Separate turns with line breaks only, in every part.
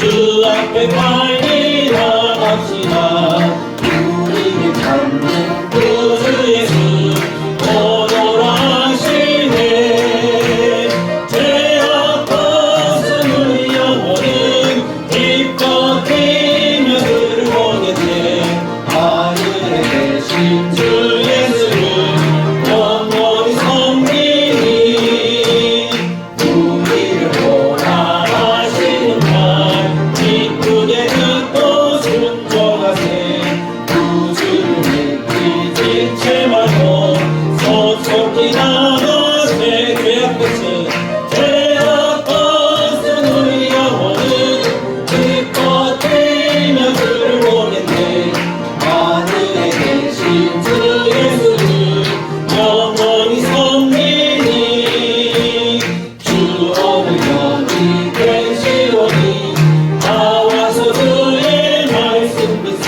주 앞에 빨리 나갑시다. 우리를 찾는 구주 예수 오노라시네. 죄 아팠은 우리 영혼은 기뻐 뛰며 그를 보겠네. 하늘에 계신 주 예수를 영원히 섬기니 우리를 보호하시는 말 기쁘게 듣고 순종하세. 구주를 믿기 지체 말고 속속히 나가세. 죄악 끝은 죄악 벗은 우리 영혼은 기뻐 뛰며 그를 보겠네. 하늘에 계신 주 예수를 영원히 섬기니 주 오늘 여기 계시오니 나와서 주의 말씀 듣세.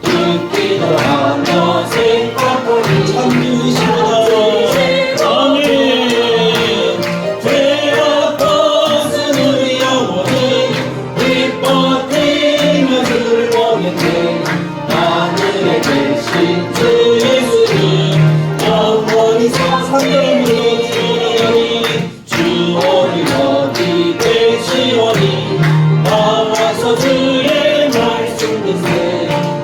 듣기도 하며 생각하니 참주이시로다. 아멘. 죄악 벗은 우리 영혼은 기뻐 뛰며 주를 보겠네. 하늘에 계신 주 예수를 영원히 산들음으로 주니 주 오늘 여기 계시오니 나와서 주의 말씀 듣세.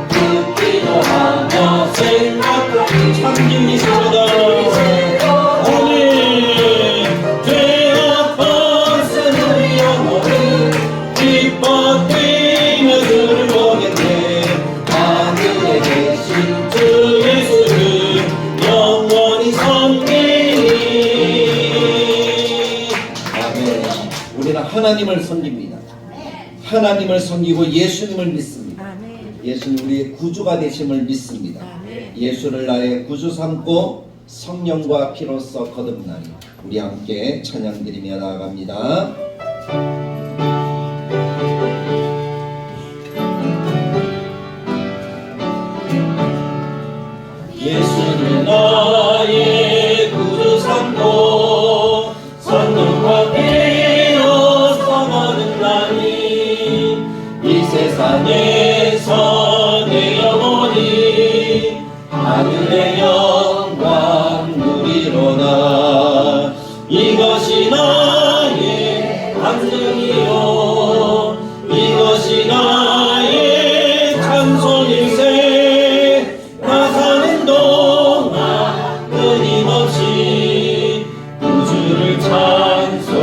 듣기도 하며 생각하니 참주이시로다. 아멘. 죄악 벗은 우리 영혼은 기뻐 뛰며 주를 보겠네. 하늘에 계신 주 예수를 영원히 섬기니. 아멘. 우리는 하나님을 섬깁니다. 하나님을 섬기고 예수님을 믿습니다. 예수는 우리의 구주가 되심을 믿습니다. 예수를 나의 구주 삼고 성령과 피로써 거듭나니 우리 함께 찬양드리며 나아갑니다. 예수는 나의 구주 삼고 성령과 피로써 거듭나니 이 세상에서 내 영혼이 하늘의 영광 누리로다. 이것이 나의 간증이요 이것이 나의 찬송일세. 나 사는 동안 끊임없이 구주를 찬송하리로다.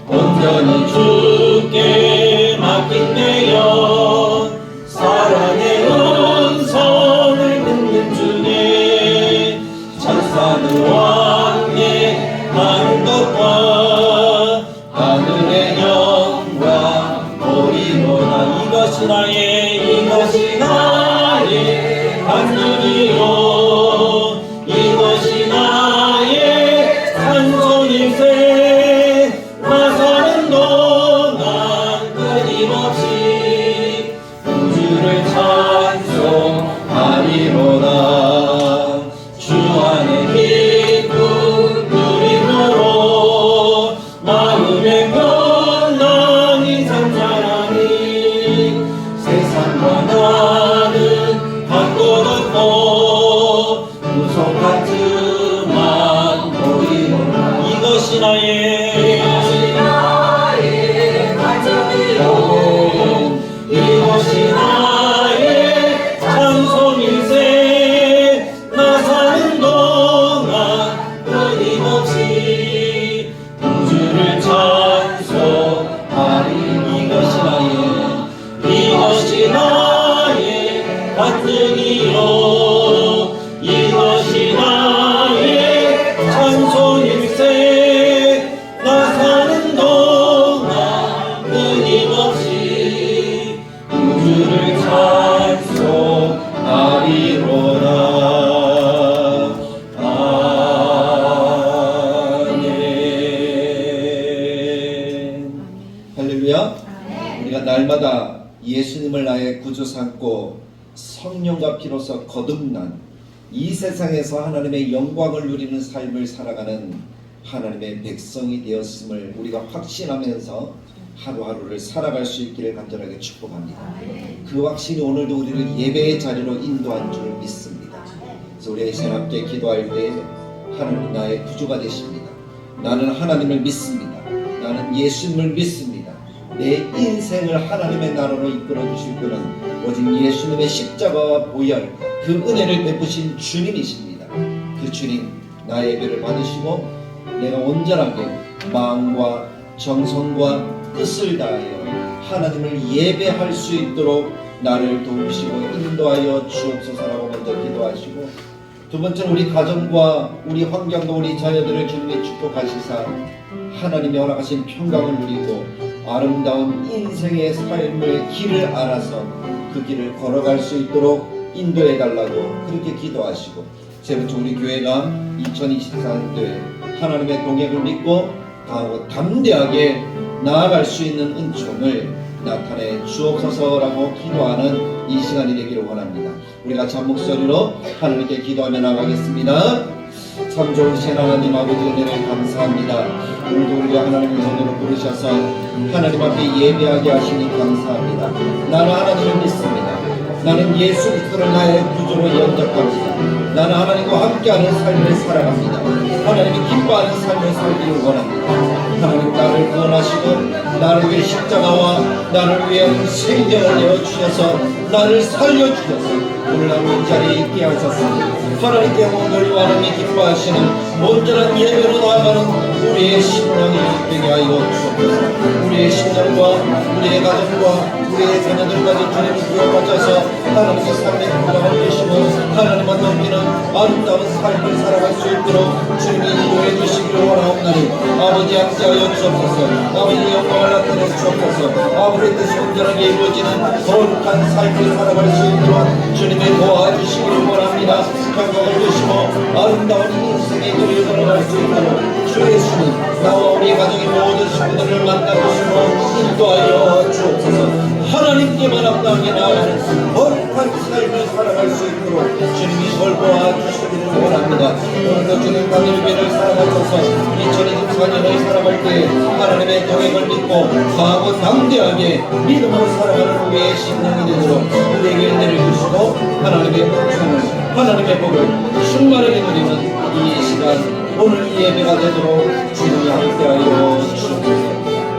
온전히 주께 맡긴 내 영 사랑의 음성을 듣는 중에 천사는 왕의 하는 것과 하늘의 영광 보리로다. 이것이 나의 간증이요 이것이 나의 찬송일세. 나 사는 동안 끊임없이 구주를 찬송하리로다. 주 안에 기쁨 누림으로 마음의 평안이 잠자라니 세상과 나는 한 곳 없고 무속한 주만 보이노라. 이것이 나의 간증이요 이것이 나의 찬송일세. 나 사는 동안 끊임없이 구주를 찬송하리. 이것이 나의 간증이요 이것이 나의 찬송일세. 나 사는 동안 끊임없이 구주를 찬송하리로다. 아멘. 할렐루야. 우리가 날마다 예수님을 나의 구주 삼고 성령과 피로써 거듭난 이 세상에서 하나님의 영광을 누리는 삶을 살아가는 하나님의 백성이 되었음을 우리가 확신하면서 하루하루를 살아갈 수 있기를 간절하게 축복합니다. 그 확신이 오늘도 우리를 예배의 자리로 인도한 줄 믿습니다. 그래서 우리 이제 함께 기도할 때 하나님 나의 구주가 되십니다. 나는 하나님을 믿습니다. 나는 예수님을 믿습니다. 내 인생을 하나님의 나라로 이끌어 주실 분은 오직 예수님의 십자가와 보혈 그 은혜를 베푸신 주님이십니다. 그 주님 나의 예배를 받으시고 내가 온전하게 마음과 정성과 뜻을 다하여 하나님을 예배할 수 있도록 나를 도우시고 인도하여 주옵소서라고 먼저 기도하시고, 두 번째는 우리 가정과 우리 환경과 우리 자녀들을 주님이 축복하시사 하나님이 허락하신 평강을 누리고 아름다운 인생의 삶의 길을 알아서 그 길을 걸어갈 수 있도록 인도해 달라고 그렇게 기도하시고, 세 번째 우리 교회가 2024년도에 하나님의 동행을 믿고 강하고 담대하게 나아갈 수 있는 은총을 나타내 주옵소서라고 기도하는 이 시간이 되기를 원합니다. 우리 같이 한 목소리로 하나님께 기도하며 나가겠습니다. 참 좋으신 하나님 아버지 은혜를 감사합니다. 오늘도 우리가 하나님의 손으로 부르셔서 하나님 앞에 예배하게 하시니 감사합니다. 나는 하나님을 믿습니다. 나는 예수 그리스도를 나의 구주로 영접합니다. 나는 하나님과 함께하는 삶을 살아갑니다. 하나님이 기뻐하는 삶을 살기를 원합니다. 하나님 나를 구원하시고 나를 위해 십자가와 나를 위해 생명을 내어주셔서 나를 살려주셔서 오늘 나를 이 자리에 있게 하셨습니다. 하나님께 오늘 하나님이 기뻐하시는 온전한 예배로 나아가는 우리의 심령이 되게 하여 주옵소서. 우리의 심령과 우리의 가정과 우리의 자녀들까지 주님을 구원받아서 하나님의 삶의 건강을 주시고 하나님만 넘기는 아름다운 삶을 살아갈 수 있도록 주님이 인도해 주시기를 원하옵나니 아버지 함께하여 주옵소서. 아버지 영광을 나타내 주옵소서. 아버지의 뜻이 온전하게 이루어지는 거룩한 삶을 살아갈 수 있도록 주님이 도와주시기를 원합니다. 평강을 주시고 아름다운 인생의 길을 걸어갈 수 있도록 주 예수님 나와 우리 가정의 모든 식구들을 만나주시고 인도하여 주옵소서. 하나님께만 합당하게 나아가는 거룩한 삶을 살아갈 수 있도록 주님이 돌보아 주시기를 원합니다. 오늘도 주님 강일교회를 살아가셔서 2024년을 살아갈 때 하나님의 동행을 믿고 강하고 담대하게 믿음으로 살아가는 우리의 심령이 되도록 우리에게 은혜를 주시고 하나님의 은총을 하나님의 복을 충만하게 누리는 이 시간 오늘 이 예배가 되도록 주님이 함께하여 주옵소서.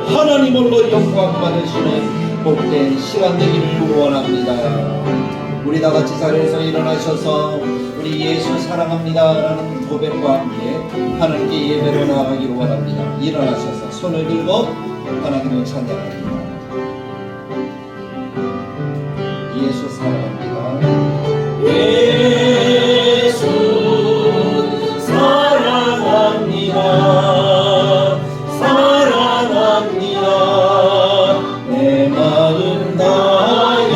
하나님 홀로 영광 받으시는 복된 시간 되기를 원합니다. 우리 다같이 자리에서 일어나셔서 우리 예수 사랑합니다 라는 고백과 함께 하나님께 예배로 나아가기를 원합니다. 일어나셔서 손을 들고 하나님을 찬양합니다. 예수 사랑합니다. 예수 사랑합니다. 사랑합니다. 내 마음 다하여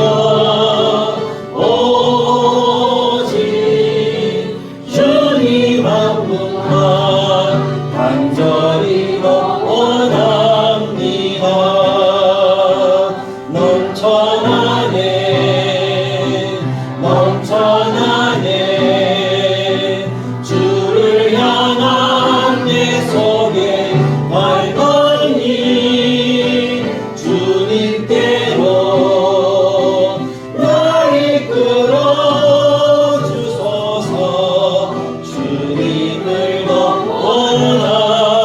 오직 주님 한 분만 간절히 원합니다. 넘쳐나네 넘쳐나네 주를 향한 내 속에 갈망이 주님께로 나를 이끌어 주소서. 주님을 더 원합니다.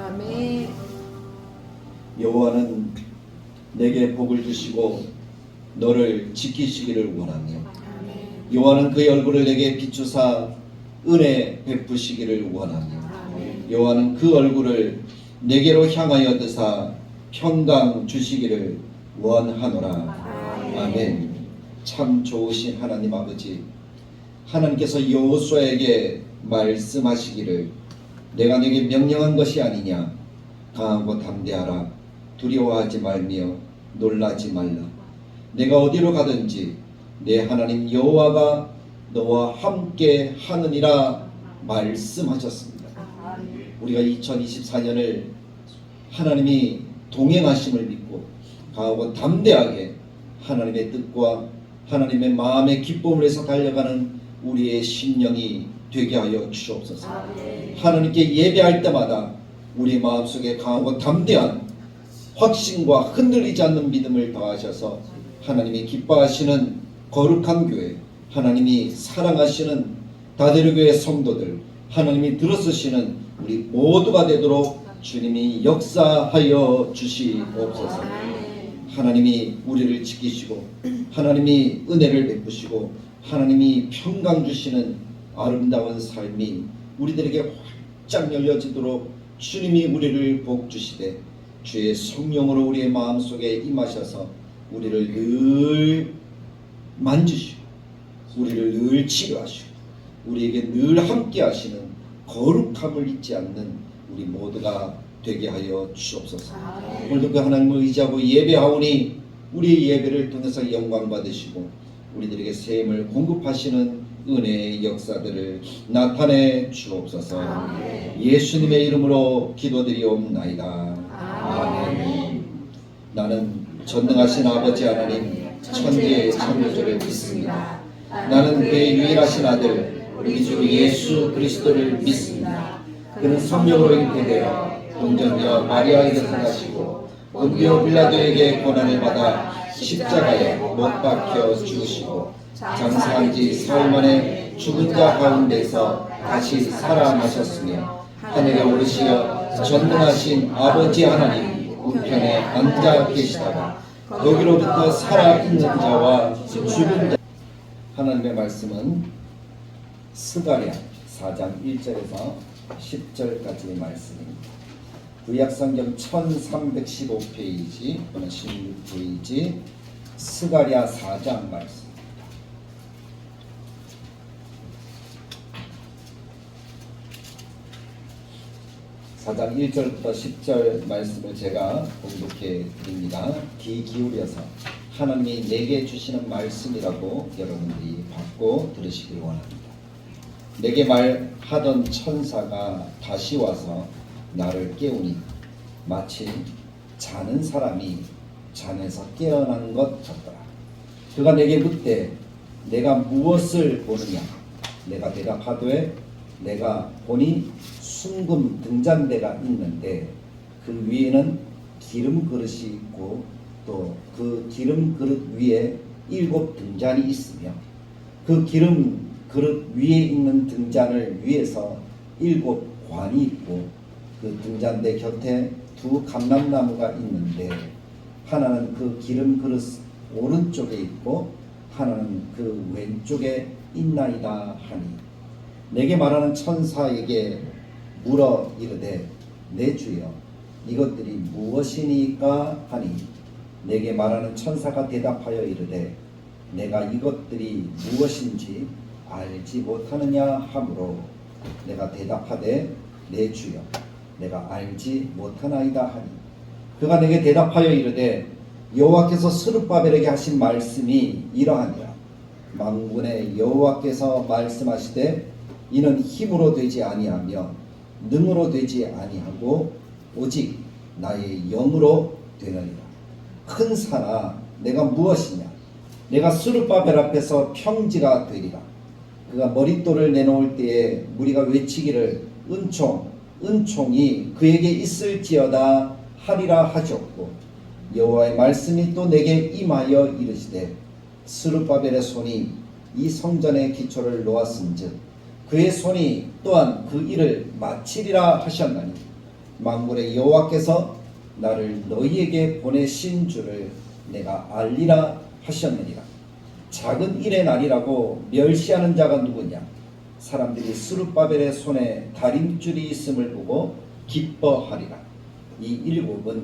아멘.
여호와는 내게 복을 주시고 너를 지키시기를 원하며 여호와는 그의 얼굴을 내게 비추사 은혜 베푸시기를 원하며 여호와는 그 얼굴을 내게로 향하여 드사 평강 주시기를 원하노라. 아멘. 참 좋으신 하나님 아버지, 하나님께서 여호수아에게 말씀하시기를 내가 내게 명령한 것이 아니냐. 강하고 담대하라. 두려워하지 말며 놀라지 말라. 내가 어디로 가든지 내 하나님 여호와가 너와 함께 하느니라 말씀하셨습니다. 우리가 2024년을 하나님이 동행하심을 믿고 강하고 담대하게 하나님의 뜻과 하나님의 마음의 기쁨을 위해서 달려가는 우리의 심령이 되게 하여 주옵소서. 하나님께 예배할 때마다 우리 마음속에 강하고 담대한 확신과 흔들리지 않는 믿음을 더하셔서 하나님이 기뻐하시는 거룩한 교회, 하나님이 사랑하시는 다대로교회 성도들, 하나님이 들어서시는 우리 모두가 되도록 주님이 역사하여 주시옵소서. 하나님이 우리를 지키시고 하나님이 은혜를 베푸시고 하나님이 평강 주시는 아름다운 삶이 우리들에게 활짝 열려지도록 주님이 우리를 복주시되 주의 성령으로 우리의 마음속에 임하셔서 우리를 늘 만지시고 우리를 늘 치료하시고 우리에게 늘 함께 하시는 거룩함을 잊지 않는 우리 모두가 되게 하여 주옵소서. 오늘도 그 하나님을 의지하고 예배하오니 우리의 예배를 통해서 영광 받으시고 우리들에게 샘을 공급하시는 은혜의 역사들을 나타내 주옵소서. 예수님의 이름으로 기도드리옵나이다. 아멘. 나는 전능하신 아버지 하나님 천지의 창조주를 믿습니다. 나는 그의 유일하신 아들 우리 주 예수 그리스도를 믿습니다. 그는 성령으로 잉태되어 동정녀 마리아에게 태어나시고 본디오 빌라도에게 고난을 받아 십자가에 못 박혀 죽으시고 장사한 지 사흘 만에 죽은 자 가운데서 다시 살아나셨으며 하늘에 오르시어 전능하신 아버지 하나님 우편에 앉아 계시다가 거기로부터 살아있는 자와 죽은 자. 하나님의 말씀은 스가랴 4장 1절에서 10절까지의 말씀입니다. 구약성경 1315페이지 또는 16페이지 스가랴 4장 말씀. 사장 1절부터 10절 말씀을 제가 공독해 드립니다. 귀 기울여서 하나님이 내게 주시는 말씀이라고 여러분들이 받고 들으시길 원합니다. 내게 말하던 천사가 다시 와서 나를 깨우니 마치 자는 사람이 잠에서 깨어난 것 같더라. 그가 내게 묻되 내가 무엇을 보느냐? 내가 대답하되 내가 보니 순금 등잔대가 있는데 그 위에는 기름 그릇이 있고 또 그 기름 그릇 위에 7 등잔이 있으며 그 기름 그릇 위에 있는 등잔을 위에서 7 관이 있고 그 등잔대 곁에 2 감람나무가 있는데 하나는 그 기름 그릇 오른쪽에 있고 하나는 그 왼쪽에 있나이다 하니 내게 말하는 천사에게 물어 이르되 내 주여 이것들이 무엇이니까 하니 내게 말하는 천사가 대답하여 이르되 내가 이것들이 무엇인지 알지 못하느냐 하므로 내가 대답하되 내 주여 내가 알지 못하나이다 하니 그가 내게 대답하여 이르되 여호와께서 스룹바벨에게 하신 말씀이 이러하니라. 만군의 여호와께서 말씀하시되 이는 힘으로 되지 아니하며 능으로 되지 아니하고 오직 나의 영으로 되느니라. 큰 산아 내가 무엇이냐? 내가 스룹바벨 앞에서 평지가 되리라. 그가 머릿돌을 내놓을 때에 무리가 외치기를 은총이 그에게 있을지어다 하리라 하셨고 여호와의 말씀이 또 내게 임하여 이르시되 스룹바벨의 손이 이 성전의 기초를 놓았은즉 그의 손이 또한 그 일을 마치리라 하셨나니 만군의 여호와께서 나를 너희에게 보내신 줄을 내가 알리라 하셨느니라. 작은 일의 날이라고 멸시하는 자가 누구냐? 사람들이 스룹바벨의 손에 다림줄이 있음을 보고 기뻐하리라. 이 7은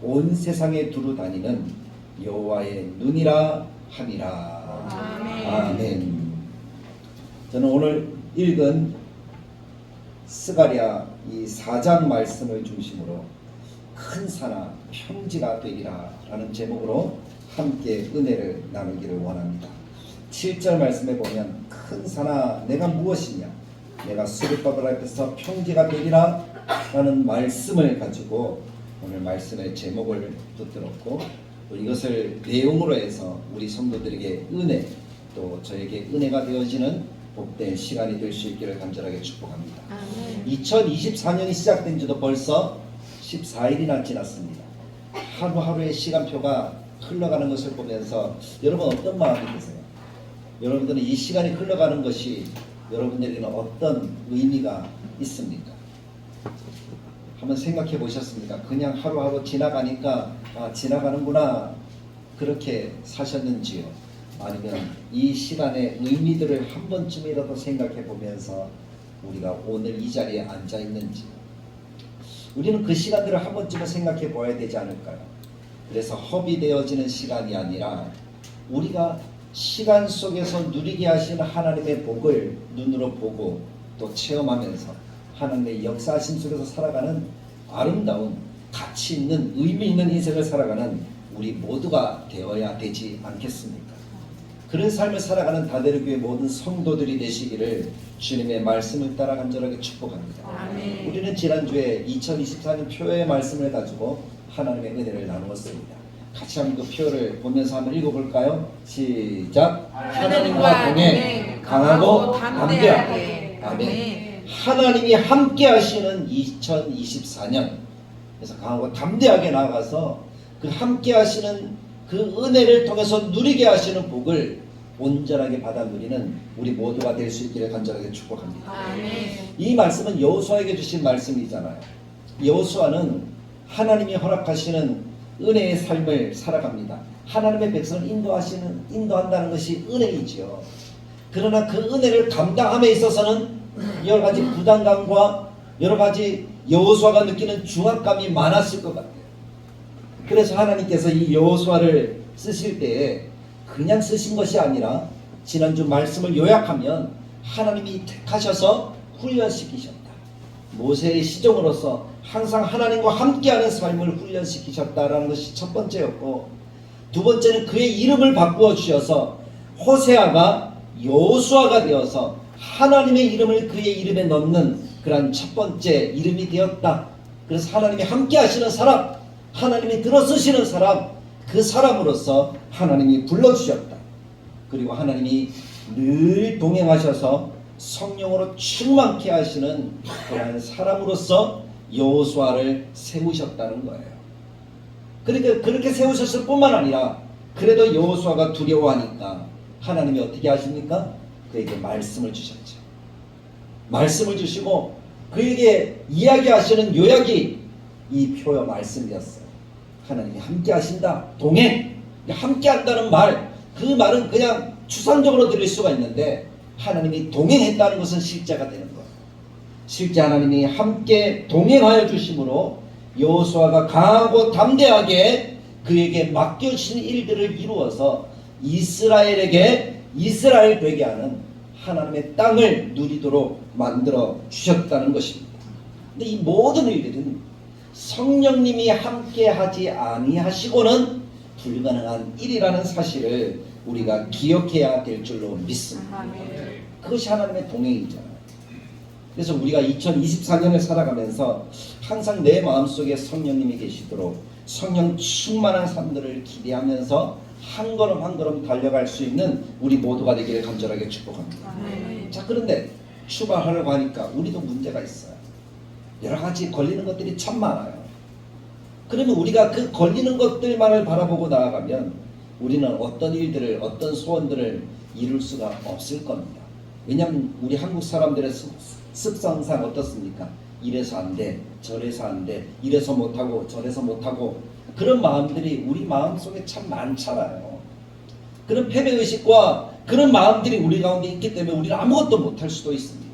온 세상에 두루 다니는 여호와의 눈이라 하니라. 아멘. 저는 오늘 읽은 스가랴 이 4장 말씀을 중심으로 큰 산아 평지가 되리라 라는 제목으로 함께 은혜를 나누기를 원합니다. 7절 말씀에 보면 큰 산아 내가 무엇이냐? 내가 스룹바벨 앞에서 평지가 되리라 라는 말씀을 가지고 오늘 말씀의 제목을 붙들었고 또 이것을 내용으로 해서 우리 성도들에게 은혜, 또 저에게 은혜가 되어지는 복된 시간이 될 수 있기를 간절하게 축복합니다. 2024년이 시작된 지도 벌써 14일이나 지났습니다. 하루하루의 시간표가 흘러가는 것을 보면서 여러분 어떤 마음이 드세요? 여러분들은 이 시간이 흘러가는 것이 여러분들에게는 어떤 의미가 있습니까? 한번 생각해 보셨습니까? 그냥 하루하루 지나가니까 지나가는구나 그렇게 사셨는지요? 아니면 이 시간의 의미들을 한 번쯤이라도 생각해 보면서 우리가 오늘 이 자리에 앉아 있는지, 우리는 그 시간들을 한 번쯤은 생각해 보아야 되지 않을까요? 그래서 허비되어지는 시간이 아니라 우리가 시간 속에서 누리게 하시는 하나님의 복을 눈으로 보고 또 체험하면서 하나님의 역사하심 속에서 살아가는 아름다운 가치 있는 의미 있는 인생을 살아가는 우리 모두가 되어야 되지 않겠습니까? 그런 삶을 살아가는 다대르교회 모든 성도들이 되시기를 주님의 말씀을 따라 간절하게 축복합니다.
아멘.
우리는 지난주에 2024년 표의 말씀을 가지고 하나님의 은혜를 나누었습니다. 같이 한번 그 표를 보면서 한번 읽어볼까요? 시작.
하나님과 동행
강하고
담대하게.
담대하게. 아멘. 하나님이 함께 하시는 2024년, 그래서 강하고 담대하게 나아가서 그 함께 하시는 그 은혜를 통해서 누리게 하시는 복을 온전하게 받아 누리는 우리 모두가 될 수 있기를 간절하게 축복합니다.
아멘.
이 말씀은 여호수아에게 주신 말씀이잖아요. 여호수아는 하나님이 허락하시는 은혜의 삶을 살아갑니다. 하나님의 백성을 인도한다는 것이 은혜이지요. 그러나 그 은혜를 감당함에 있어서는 여러 가지 부담감과 여러 가지 여호수아가 느끼는 중압감이 많았을 것 같아요. 그래서 하나님께서 이 여호수아를 쓰실 때에 그냥 쓰신 것이 아니라 지난주 말씀을 요약하면 하나님이 택하셔서 훈련시키셨다. 모세의 시종으로서 항상 하나님과 함께하는 삶을 훈련시키셨다라는 것이 첫 번째였고, 두 번째는 그의 이름을 바꾸어 주셔서 호세아가 여호수아가 되어서 하나님의 이름을 그의 이름에 넣는 그런 첫 번째 이름이 되었다. 그래서 하나님이 함께하시는 사람, 하나님이 들어쓰시는 사람, 그 사람으로서 하나님이 불러주셨다. 그리고 하나님이 늘 동행하셔서 성령으로 충만케 하시는 그런 사람으로서 여호수아를 세우셨다는 거예요. 그러니까 그렇게 세우셨을 뿐만 아니라 그래도 여호수아가 두려워하니까 하나님이 어떻게 하십니까? 그에게 말씀을 주셨죠. 말씀을 주시고 그에게 이야기하시는 요약이 이 표의 말씀이었어요. 하나님이 함께 하신다. 동행. 함께 한다는 말, 그 말은 그냥 추상적으로 들릴 수가 있는데 하나님이 동행했다는 것은 실제가 되는 거예요. 실제 하나님이 함께 동행하여 주심으로 여호수아가 강하고 담대하게 그에게 맡겨주신 일들을 이루어서 이스라엘에게 이스라엘 되게 하는 하나님의 땅을 누리도록 만들어 주셨다는 것입니다. 근데 이 모든 일들은 성령님이 함께 하지 아니하시고는 불가능한 일이라는 사실을 우리가 기억해야 될 줄로 믿습니다. 그것이 하나님의 동행이잖아요. 그래서 우리가 2024년을 살아가면서 항상 내 마음속에 성령님이 계시도록 성령 충만한 삶들을 기대하면서 한 걸음 한 걸음 달려갈 수 있는 우리 모두가 되기를 간절하게 축복합니다. 자, 그런데 출발하려고 하니까 우리도 문제가 있어요. 여러 가지 걸리는 것들이 참 많아요. 그러면 우리가 그 걸리는 것들만을 바라보고 나아가면 우리는 어떤 일들을, 어떤 소원들을 이룰 수가 없을 겁니다. 왜냐하면 우리 한국 사람들의 습성상 어떻습니까? 이래서 안 돼, 저래서 안 돼, 이래서 못하고 저래서 못하고, 그런 마음들이 우리 마음속에 참 많잖아요. 그런 패배의식과 그런 마음들이 우리 가운데 있기 때문에 우리는 아무것도 못할 수도 있습니다.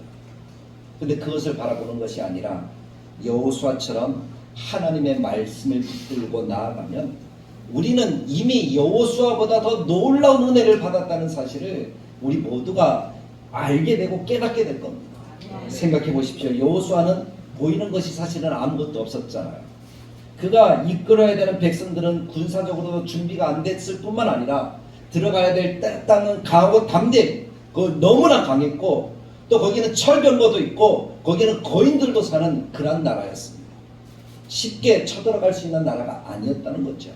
근데 그것을 바라보는 것이 아니라 여호수아처럼 하나님의 말씀을 붙들고 나아가면 우리는 이미 여호수아보다 더 놀라운 은혜를 받았다는 사실을 우리 모두가 알게 되고 깨닫게 될 겁니다. 생각해 보십시오. 여호수아는 보이는 것이 사실은 아무것도 없었잖아요. 그가 이끌어야 되는 백성들은 군사적으로도 준비가 안 됐을 뿐만 아니라 들어가야 될 땅은 강하고 담대, 너무나 강했고 또 거기는 철병거도 있고 거기는 거인들도 사는 그런 나라였습니다. 쉽게 쳐들어갈 수 있는 나라가 아니었다는 거죠.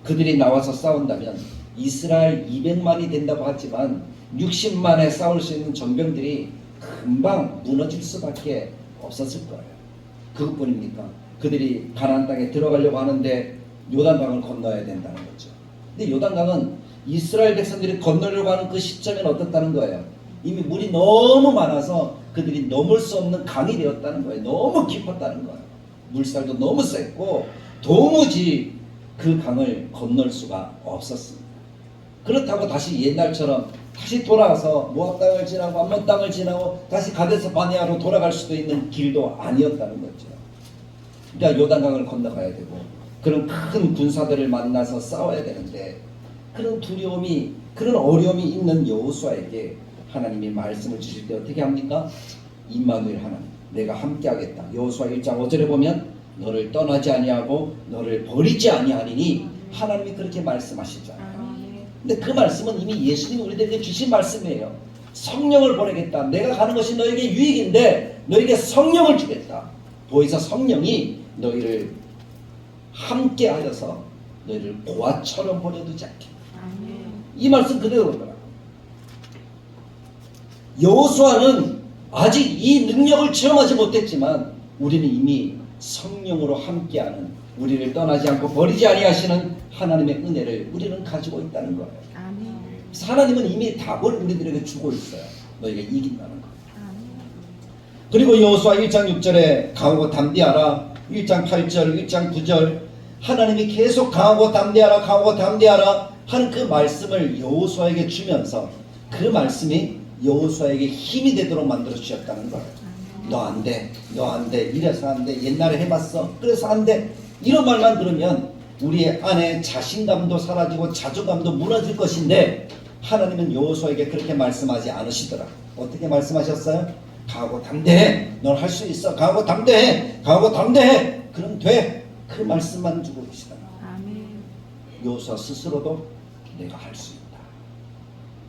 그들이 나와서 싸운다면 이스라엘 200만이 된다고 하지만 60만에 싸울 수 있는 정병들이 금방 무너질 수밖에 없었을 거예요. 그것뿐입니까? 그들이 가나안 땅에 들어가려고 하는데 요단강을 건너야 된다는 거죠. 근데 요단강은 이스라엘 백성들이 건너려고 하는 그 시점에는 어떻다는 거예요? 이미 물이 너무 많아서 그들이 넘을 수 없는 강이 되었다는 거예요. 너무 깊었다는 거예요. 물살도 너무 셌고 도무지 그 강을 건널 수가 없었습니다. 그렇다고 다시 옛날처럼 다시 돌아와서 모압 땅을 지나고 암몬 땅을 지나고 다시 가데스 바네아로 돌아갈 수도 있는 길도 아니었다는 거죠. 그러니까 요단강을 건너가야 되고 그런 큰 군사들을 만나서 싸워야 되는데 그런 두려움이 그런 어려움이 있는 여호수아에게 하나님이 말씀을 주실 때 어떻게 합니까? 임마누엘 하나님 내가 함께하겠다. 여호수아 1장 5절에 보면 너를 떠나지 아니하고 너를 버리지 아니하리니 하나님이 그렇게 말씀하시잖아요. 근데 그 말씀은 이미 예수님이 우리들에게 주신 말씀이에요. 성령을 보내겠다. 내가 가는 것이 너에게 유익인데 너에게 성령을 주겠다. 보혜사 성령이 너희를 함께하여서 너희를 고아처럼 버려두지 않게. 이 말씀 그대로더라고요. 여호수아는 아직 이 능력을 체험하지 못했지만 우리는 이미 성령으로 함께하는 우리를 떠나지 않고 버리지 아니하시는 하나님의 은혜를 우리는 가지고 있다는 거예요. 그래서 하나님은 이미 답을 우리들에게 주고 있어요. 너희가 이긴다는 거예요. 그리고 여호수아 1장 6절에 강하고 담대하라 1장 8절 1장 9절 하나님이 계속 강하고 담대하라 강하고 담대하라 하는 그 말씀을 여호수아에게 주면서 그 말씀이 여호수아에게 힘이 되도록 만들어 주셨다는 거예요. 너 안 돼, 너 안 돼, 이래서 안 돼, 옛날에 해봤어, 그래서 안 돼. 이런 말만 들으면 우리의 안에 자신감도 사라지고 자존감도 무너질 것인데 하나님은 여호수아에게 그렇게 말씀하지 않으시더라. 어떻게 말씀하셨어요? 강하고 담대해, 넌 할 수 있어. 강하고 담대해, 강하고 담대해. 그럼 돼. 그 말씀만 주고 계시더라. 여호수아 스스로도 내가 할 수 있다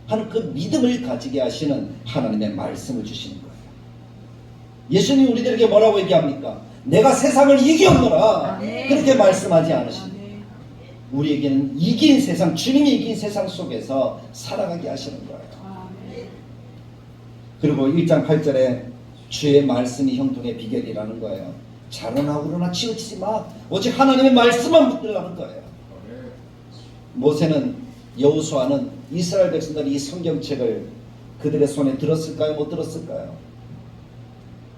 하는 그 믿음을 가지게 하시는 하나님의 말씀을 주시는 거예요. 예수님이 우리들에게 뭐라고 얘기합니까? 내가 세상을 이겼노라. 그렇게 말씀하지 않으십니다. 우리에게는 이긴 세상, 주님이 이긴 세상 속에서 살아가게 하시는 거예요. 그리고 1장 8절에 주의 말씀이 형통의 비결이라는 거예요. 자라나고 그러나 치우치지 마. 오직 하나님의 말씀만 붙들라는 거예요. 모세는 여호수아는 이스라엘 백성들이 이 성경책을 그들의 손에 들었을까요? 못 들었을까요?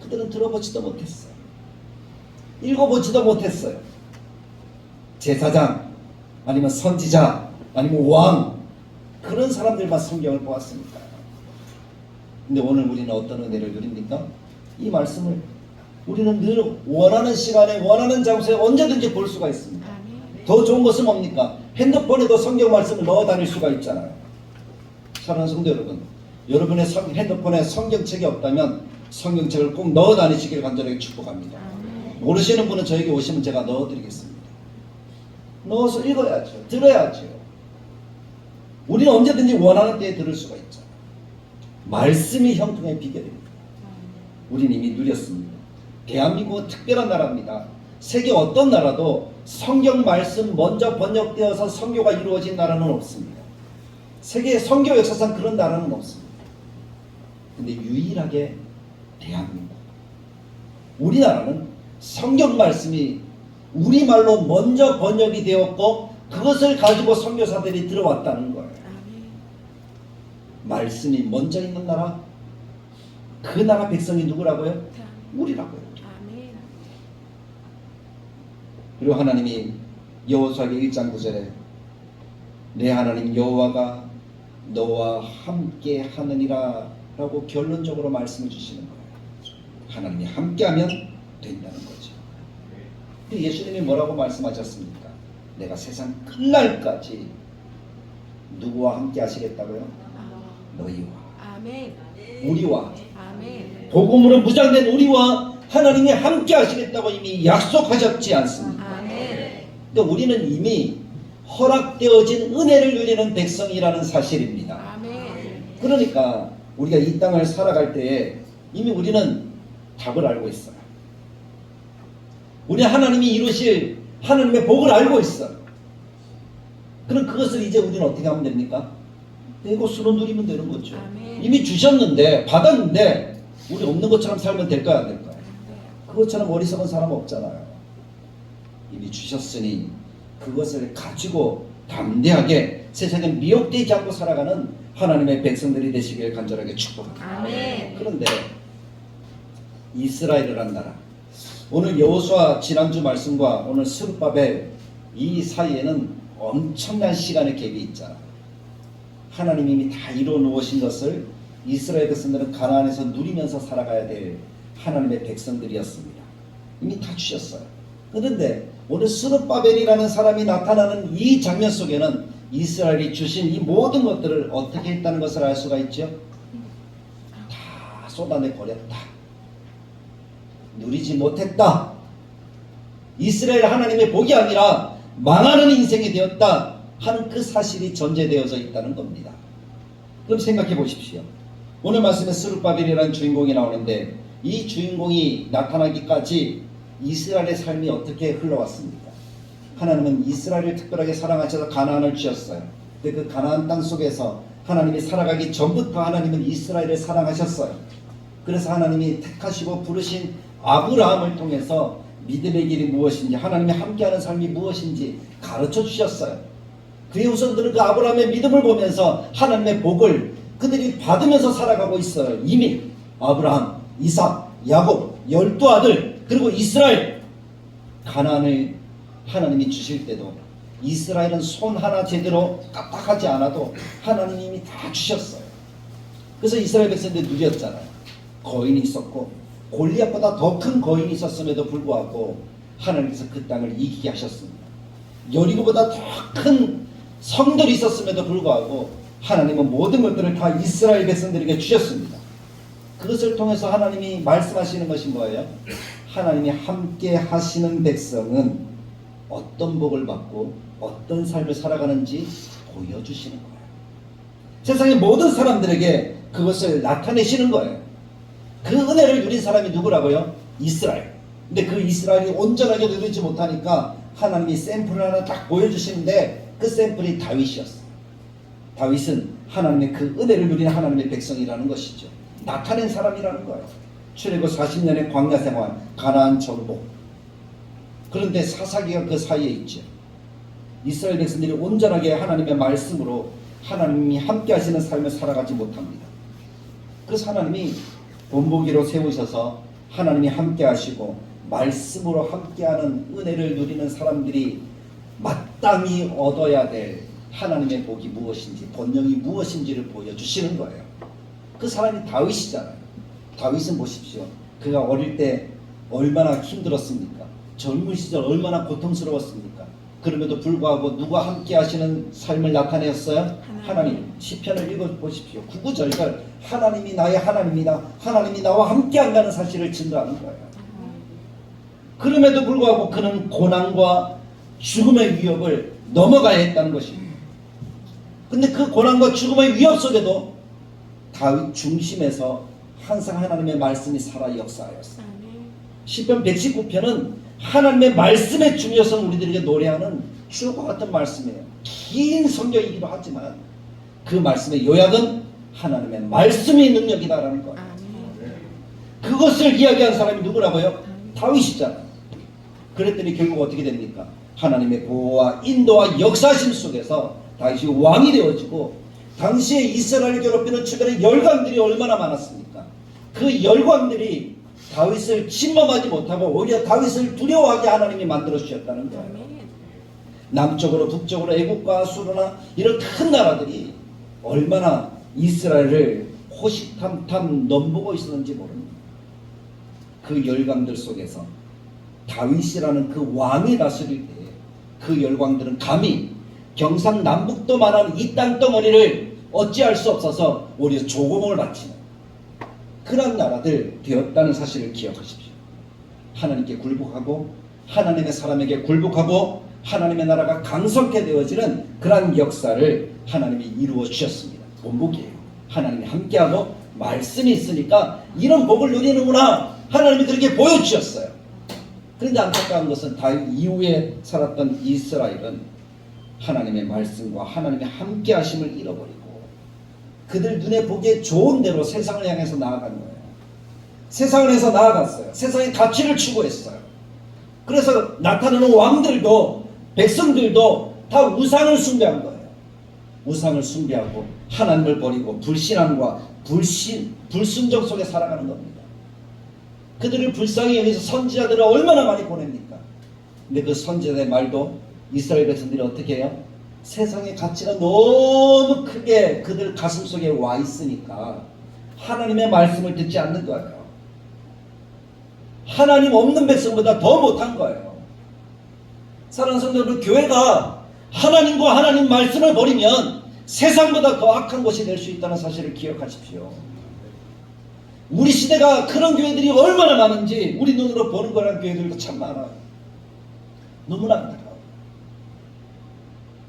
그들은 들어보지도 못했어요. 읽어보지도 못했어요. 제사장 아니면 선지자 아니면 왕 그런 사람들만 성경을 보았으니까요. 근데 오늘 우리는 어떤 은혜를 누립니까? 이 말씀을 우리는 늘 원하는 시간에 원하는 장소에 언제든지 볼 수가 있습니다. 더 좋은 것은 뭡니까? 핸드폰에도 성경 말씀을 넣어 다닐 수가 있잖아요. 사랑하는 성도 여러분, 여러분의 핸드폰에 성경책이 없다면 성경책을 꼭 넣어 다니시길 간절하게 축복합니다. 모르시는 분은 저에게 오시면 제가 넣어 드리겠습니다. 넣어서 읽어야죠. 들어야죠. 우리는 언제든지 원하는 때에 들을 수가 있죠. 말씀이 형통의 비결입니다. 우리는 이미 누렸습니다. 대한민국은 특별한 나라입니다. 세계 어떤 나라도 성경 말씀 먼저 번역되어서 선교가 이루어진 나라는 없습니다. 세계 선교 역사상 그런 나라는 없습니다. 근데 유일하게 대한민국, 우리나라는 성경 말씀이 우리말로 먼저 번역이 되었고 그것을 가지고 선교사들이 들어왔다는 거예요. 말씀이 먼저 있는 나라, 그 나라 백성이 누구라고요? 우리라고요. 그리고 하나님이 여호수아기 1장 9절에 내 하나님 여호와가 너와 함께 하느니라 라고 결론적으로 말씀을 주시는 거예요. 하나님이 함께하면 된다는 거죠. 예수님이 뭐라고 말씀하셨습니까? 내가 세상 끝날까지 누구와 함께 하시겠다고요? 너희와, 우리와, 복음으로 무장된 우리와 하나님이 함께 하시겠다고 이미 약속하셨지 않습니까? 그러니까 우리는 이미 허락되어진 은혜를 누리는 백성이라는 사실입니다. 그러니까 우리가 이 땅을 살아갈 때에 이미 우리는 답을 알고 있어요. 우리 하나님이 이루실 하나님의 복을 알고 있어요. 그럼 그것을 이제 우리는 어떻게 하면 됩니까? 이것으로 누리면 되는 거죠.
아멘.
이미 주셨는데, 받았는데 우리 없는 것처럼 살면 될까요, 안 될까요? 그것처럼 어리석은 사람 없잖아요. 이미 주셨으니 그것을 가지고 담대하게 세상에 미혹되지 않고 살아가는 하나님의 백성들이 되시길 간절하게 축복합니다.
아멘.
그런데 이스라엘이라는 나라, 오늘 여호수아 지난주 말씀과 오늘 스룹바벨 이 사이에는 엄청난 시간의 갭이 있잖아요. 하나님이 이미 다 이루어 놓으신 것을 이스라엘 백성들은 가나안에서 누리면서 살아가야 될 하나님의 백성들이었습니다. 이미 다 주셨어요. 그런데 오늘 스룹바벨이라는 사람이 나타나는 이 장면 속에는 이스라엘이 주신 이 모든 것들을 어떻게 했다는 것을 알 수가 있죠. 다 쏟아내 버렸다. 누리지 못했다. 이스라엘 하나님의 복이 아니라 망하는 인생이 되었다 하는 그 사실이 전제되어져 있다는 겁니다. 그럼 생각해 보십시오. 오늘 말씀에 스룹바벨이라는 주인공이 나오는데 이 주인공이 나타나기까지 이스라엘의 삶이 어떻게 흘러왔습니까? 하나님은 이스라엘을 특별하게 사랑하셔서 가나안을 주셨어요. 근데 그 가나안 땅 속에서 하나님이 살아가기 전부터 하나님은 이스라엘을 사랑하셨어요. 그래서 하나님이 택하시고 부르신 아브라함을 통해서 믿음의 길이 무엇인지, 하나님이 함께하는 삶이 무엇인지 가르쳐 주셨어요. 그의 후손들은 그 아브라함의 믿음을 보면서 하나님의 복을 그들이 받으면서 살아가고 있어요. 이미 아브라함, 이삭, 야곱 12아들 그리고 이스라엘, 가나안을 하나님이 주실 때도 이스라엘은 손 하나 제대로 까딱하지 않아도 하나님이 이미 다 주셨어요. 그래서 이스라엘 백성들이 누렸잖아요. 거인이 있었고 골리앗보다 더 큰 거인이 있었음에도 불구하고 하나님께서 그 땅을 이기게 하셨습니다. 여리고보다 더 큰 성들이 있었음에도 불구하고 하나님은 모든 것들을 다 이스라엘 백성들에게 주셨습니다. 그것을 통해서 하나님이 말씀하시는 것이 뭐예요? 하나님이 함께 하시는 백성은 어떤 복을 받고 어떤 삶을 살아가는지 보여주시는 거예요. 세상의 모든 사람들에게 그것을 나타내시는 거예요. 그 은혜를 누린 사람이 누구라고요? 이스라엘. 근데 그 이스라엘이 온전하게 누리지 못하니까 하나님이 샘플을 하나 딱 보여주시는데 그 샘플이 다윗이었어요. 다윗은 하나님의 그 은혜를 누리는 하나님의 백성이라는 것이죠. 나타낸 사람이라는 거예요. 출애굽 40년의 광야 생활, 가나안 정복. 그런데 사사기가 그 사이에 있죠. 이스라엘 백성들이 온전하게 하나님의 말씀으로 하나님이 함께 하시는 삶을 살아가지 못합니다. 그래서 하나님이 본보기로 세우셔서 하나님이 함께 하시고 말씀으로 함께하는 은혜를 누리는 사람들이 마땅히 얻어야 될 하나님의 복이 무엇인지, 본령이 무엇인지를 보여주시는 거예요. 그 사람이 다윗이잖아요. 다윗은 보십시오. 그가 어릴 때 얼마나 힘들었습니까? 젊은 시절 얼마나 고통스러웠습니까? 그럼에도 불구하고 누가 함께 하시는 삶을 나타내었어요? 하나님. 시편을 읽어보십시오. 9구절절 하나님이 나의 하나님이다. 하나님이 나와 함께 한다는 사실을 증거하는 거예요. 그럼에도 불구하고 그는 고난과 죽음의 위협을 넘어가야 했다는 것입니다. 근데 그 고난과 죽음의 위협 속에도 다윗 중심에서 항상 하나님의 말씀이 살아 역사하였어요. 시편 119편은 하나님의 말씀의 중요성을 우리들에게 노래하는 주옥과 같은 말씀이에요. 긴 성경이기도 하지만 그 말씀의 요약은 하나님의 말씀의 능력이다라는 거예요. 그것을 이야기한 사람이 누구라고요? 다윗이잖아요. 그랬더니 결국 어떻게 됩니까? 하나님의 보호와 인도와 역사심 속에서 다윗이 왕이 되어지고, 당시에 이스라엘을 괴롭히는 주변의 열강들이 얼마나 많았습니까? 그 열강들이 다윗을 침범하지 못하고 오히려 다윗을 두려워하게 하나님이 만들어 주셨다는 거예요. 남쪽으로 북쪽으로 애국과 아수르나 이런 큰 나라들이 얼마나 이스라엘을 호시탐탐 넘보고 있었는지 모릅니다. 그 열강들 속에서 다윗이라는 그 왕이 다스릴 때 그 열강들은 감히 경상남북도만한 이 땅덩어리를 어찌할 수 없어서 오히려 조공을 바치는 그런 나라들 되었다는 사실을 기억하십시오. 하나님께 굴복하고 하나님의 사람에게 굴복하고 하나님의 나라가 강성케 되어지는 그러한 역사를 하나님이 이루어 주셨습니다. 본복이에요. 하나님이 함께하고 말씀이 있으니까 이런 복을 누리는구나, 하나님이 그렇게 보여주셨어요. 그런데 안타까운 것은 다윗 이후에 살았던 이스라엘은 하나님의 말씀과 하나님의 함께 하심을 잃어버리고 그들 눈에 보기에 좋은 대로 세상을 향해서 나아간 거예요. 세상을 해서 나아갔어요. 세상의 가치를 추구했어요. 그래서 나타나는 왕들도 백성들도 다 우상을 숭배한 거예요. 우상을 숭배하고 하나님을 버리고 불신앙과 불순종 속에 살아가는 겁니다. 그들을 불쌍히 여기서 선지자들을 얼마나 많이 보냅니까? 근데 그 선지자의 말도 이스라엘 백성들이 어떻게 해요? 세상의 가치가 너무 크게 그들 가슴 속에 와 있으니까 하나님의 말씀을 듣지 않는 거예요. 하나님 없는 백성보다 더 못한 거예요. 사랑하는 성도 여러분, 교회가 하나님과 하나님 말씀을 버리면 세상보다 더 악한 곳이 될 수 있다는 사실을 기억하십시오. 우리 시대가 그런 교회들이 얼마나 많은지 우리 눈으로 보는 거란 교회들도 참 많아요. 너무나 안타까워요.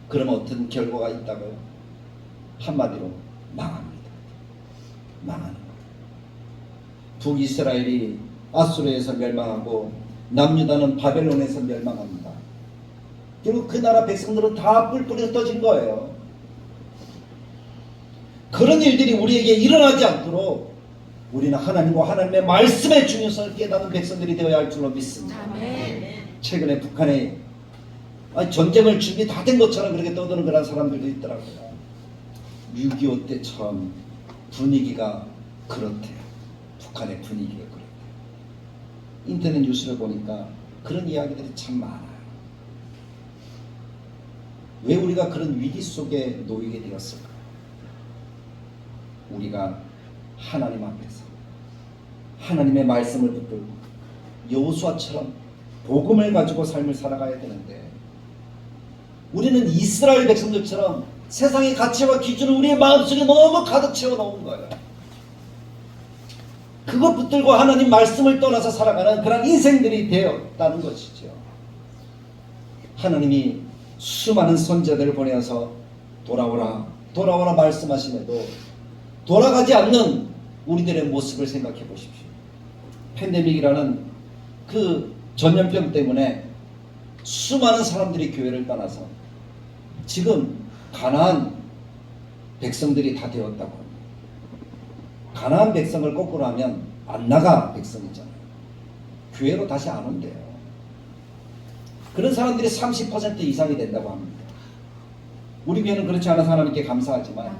그러면 어떤 결과가 있다고요? 한마디로 망합니다. 망하는 거예요. 북이스라엘이 아수르에서 멸망하고 남유다는 바벨론에서 멸망합니다. 결국 그 나라 백성들은 다 뿔뿔이 흩어진 거예요. 그런 일들이 우리에게 일어나지 않도록 우리는 하나님과 하나님의 말씀의 중요성을 깨닫는 백성들이 되어야 할 줄로 믿습니다.
아멘.
최근에 북한에 전쟁을 준비 다 된 것처럼 그렇게 떠드는 그런 사람들도 있더라고요. 6.25 때처럼 분위기가 그렇대요. 북한의 분위기가 그렇대요. 인터넷 뉴스를 보니까 그런 이야기들이 참 많아요. 왜 우리가 그런 위기 속에 놓이게 되었을까? 우리가 하나님 앞에서 하나님의 말씀을 붙들고 여호수아처럼 복음을 가지고 삶을 살아가야 되는데 우리는 이스라엘 백성들처럼 세상의 가치와 기준을 우리의 마음속에 너무 가득 채워 놓은 거예요. 그것 붙들고 하나님 말씀을 떠나서 살아가는 그런 인생들이 되었다는 것이죠. 하나님이 수많은 선지자들을 보내서 돌아오라 돌아오라 말씀하심에도 돌아가지 않는 우리들의 모습을 생각해 보십시오. 팬데믹이라는 그 전염병 때문에 수많은 사람들이 교회를 떠나서 지금 가나안 백성들이 다 되었다고 합니다. 가나안 백성을 거꾸로 하면 안 나가 백성이잖아요. 교회로 다시 안 온대요. 그런 사람들이 30% 이상이 된다고 합니다. 우리 교회는 그렇지 않아서 하나님께 감사하지만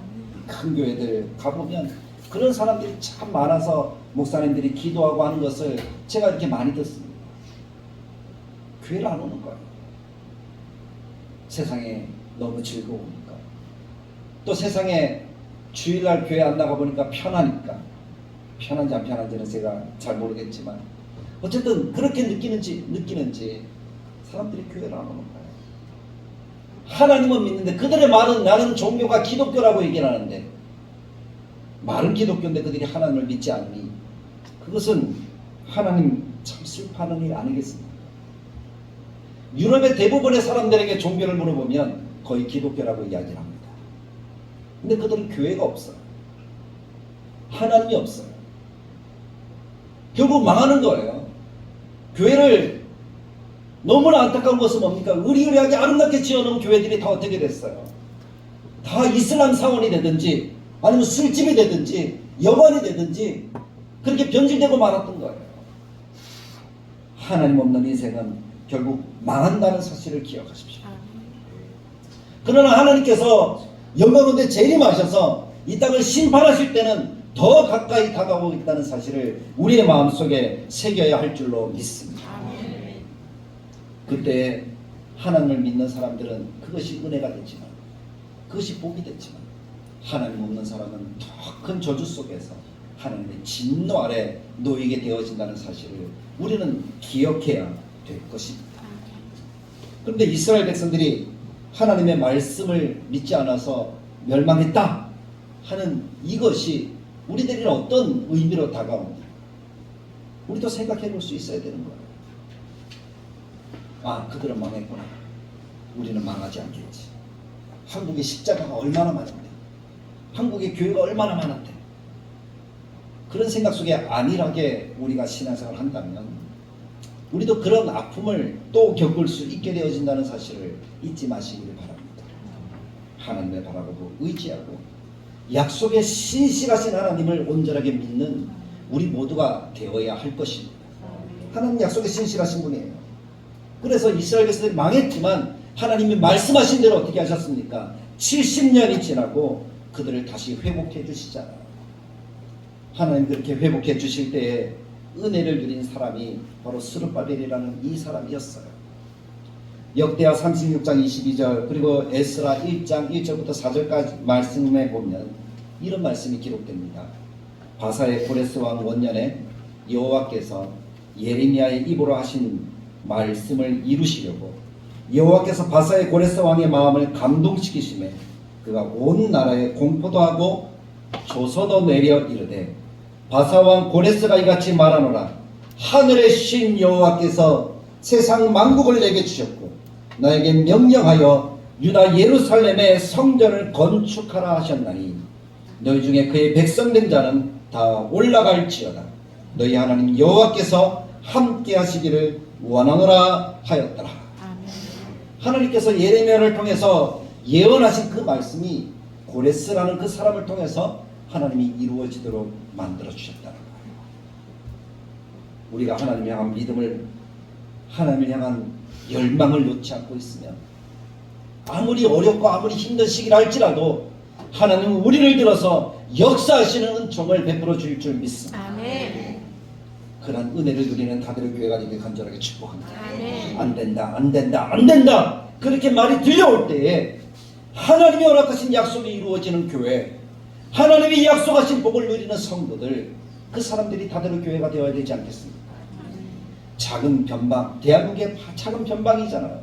큰 교회들 가보면 그런 사람들이 참 많아서 목사님들이 기도하고 하는 것을 제가 이렇게 많이 듣습니다. 교회를 안 오는 거예요. 세상에 너무 즐거우니까. 또 세상에 주일날 교회 안 나가보니까 편하니까. 편한지 안 편한지는 제가 잘 모르겠지만 어쨌든 그렇게 느끼는지 사람들이 교회를 안 오는 거예요. 하나님은 믿는데 그들의 말은 나는 종교가 기독교라고 얘기를 하는데 말은 기독교인데 그들이 하나님을 믿지 않으니 그것은 하나님 참 슬퍼하는 일 아니겠습니까? 유럽의 대부분의 사람들에게 종교를 물어보면 거의 기독교라고 이야기를 합니다. 근데 그들은 교회가 없어요. 하나님이 없어요. 결국 망하는 거예요. 교회를 너무나 안타까운 것은 뭡니까? 의리의리하게 아름답게 지어놓은 교회들이 다 어떻게 됐어요? 다 이슬람 사원이 되든지 아니면 술집이 되든지 여관이 되든지 그렇게 변질되고 말았던 거예요. 하나님 없는 인생은 결국 망한다는 사실을 기억하십시오. 그러나 하나님께서 영광 가운데 재림하셔서 이 땅을 심판하실 때는 더 가까이 다가오고 있다는 사실을 우리의 마음속에 새겨야 할 줄로 믿습니다. 그때 하나님을 믿는 사람들은 그것이 은혜가 됐지만 그것이 복이 됐지만 하나님 없는 사람은 더 큰 저주 속에서 하나님의 진노 아래 놓이게 되어진다는 사실을 우리는 기억해야 될 것입니다. 그런데 이스라엘 백성들이 하나님의 말씀을 믿지 않아서 멸망했다 하는 이것이 우리들에게 어떤 의미로 다가옵니까? 우리도 생각해 볼 수 있어야 되는 거예요. 아, 그들은 망했구나. 우리는 망하지 않겠지. 한국의 십자가가 얼마나 많은데, 한국의 교회가 얼마나 많은데, 그런 생각 속에 안일하게 우리가 신앙생활을 한다면 우리도 그런 아픔을 또 겪을 수 있게 되어진다는 사실을 잊지 마시기를 바랍니다. 하나님을 바라보고 의지하고 약속에 신실하신 하나님을 온전하게 믿는 우리 모두가 되어야 할 것입니다. 하나님 약속에 신실하신 분이에요. 그래서 이스라엘 백성들이 망했지만 하나님이 말씀하신 대로 어떻게 하셨습니까? 70년이 지나고 그들을 다시 회복해 주시잖아요. 하나님 그렇게 회복해 주실 때에 은혜를 누린 사람이 바로 스룹바벨이라는 이 사람이었어요. 역대하 36장 22절 그리고 에스라 1장 1절부터 4절까지 말씀에 보면 이런 말씀이 기록됩니다. 바사의 고레스 왕 원년에 여호와께서 예레미야의 입으로 하신 말씀을 이루시려고 여호와께서 바사의 고레스 왕의 마음을 감동시키심에 그가 온 나라에 공포도 하고 조서도 내려 이르되 바사 왕 고레스가 이같이 말하노라. 하늘의 신 여호와께서 세상 만국을 내게 주셨고 나에게 명령하여 유다 예루살렘의 성전을 건축하라 하셨나니 너희 중에 그의 백성된 자는 다 올라갈지어다. 너희 하나님 여호와께서 함께 하시기를 원하노라 하였더라. 하나님께서 예레미야를 통해서 예언하신 그 말씀이 고레스라는 그 사람을 통해서 하나님이 이루어지도록 만들어 주셨다는 거예요. 우리가 하나님을 향한 믿음을, 하나님을 향한 열망을 놓지 않고 있으면 아무리 어렵고 아무리 힘든 시기를 할지라도 하나님은 우리를 들어서 역사하시는 은총을 베풀어 줄 줄 믿습니다.
아멘.
그런 은혜를 누리는 다들의 교회가 되길 간절하게 축복합니다.
아멘.
안 된다, 안 된다, 안 된다 그렇게 말이 들려올 때에 하나님이 허락하신 약속이 이루어지는 교회, 하나님이 약속하신 복을 누리는 성도들, 그 사람들이 다들의 교회가 되어야 되지 않겠습니까? 작은 변방, 대한민국의 작은 변방이잖아요.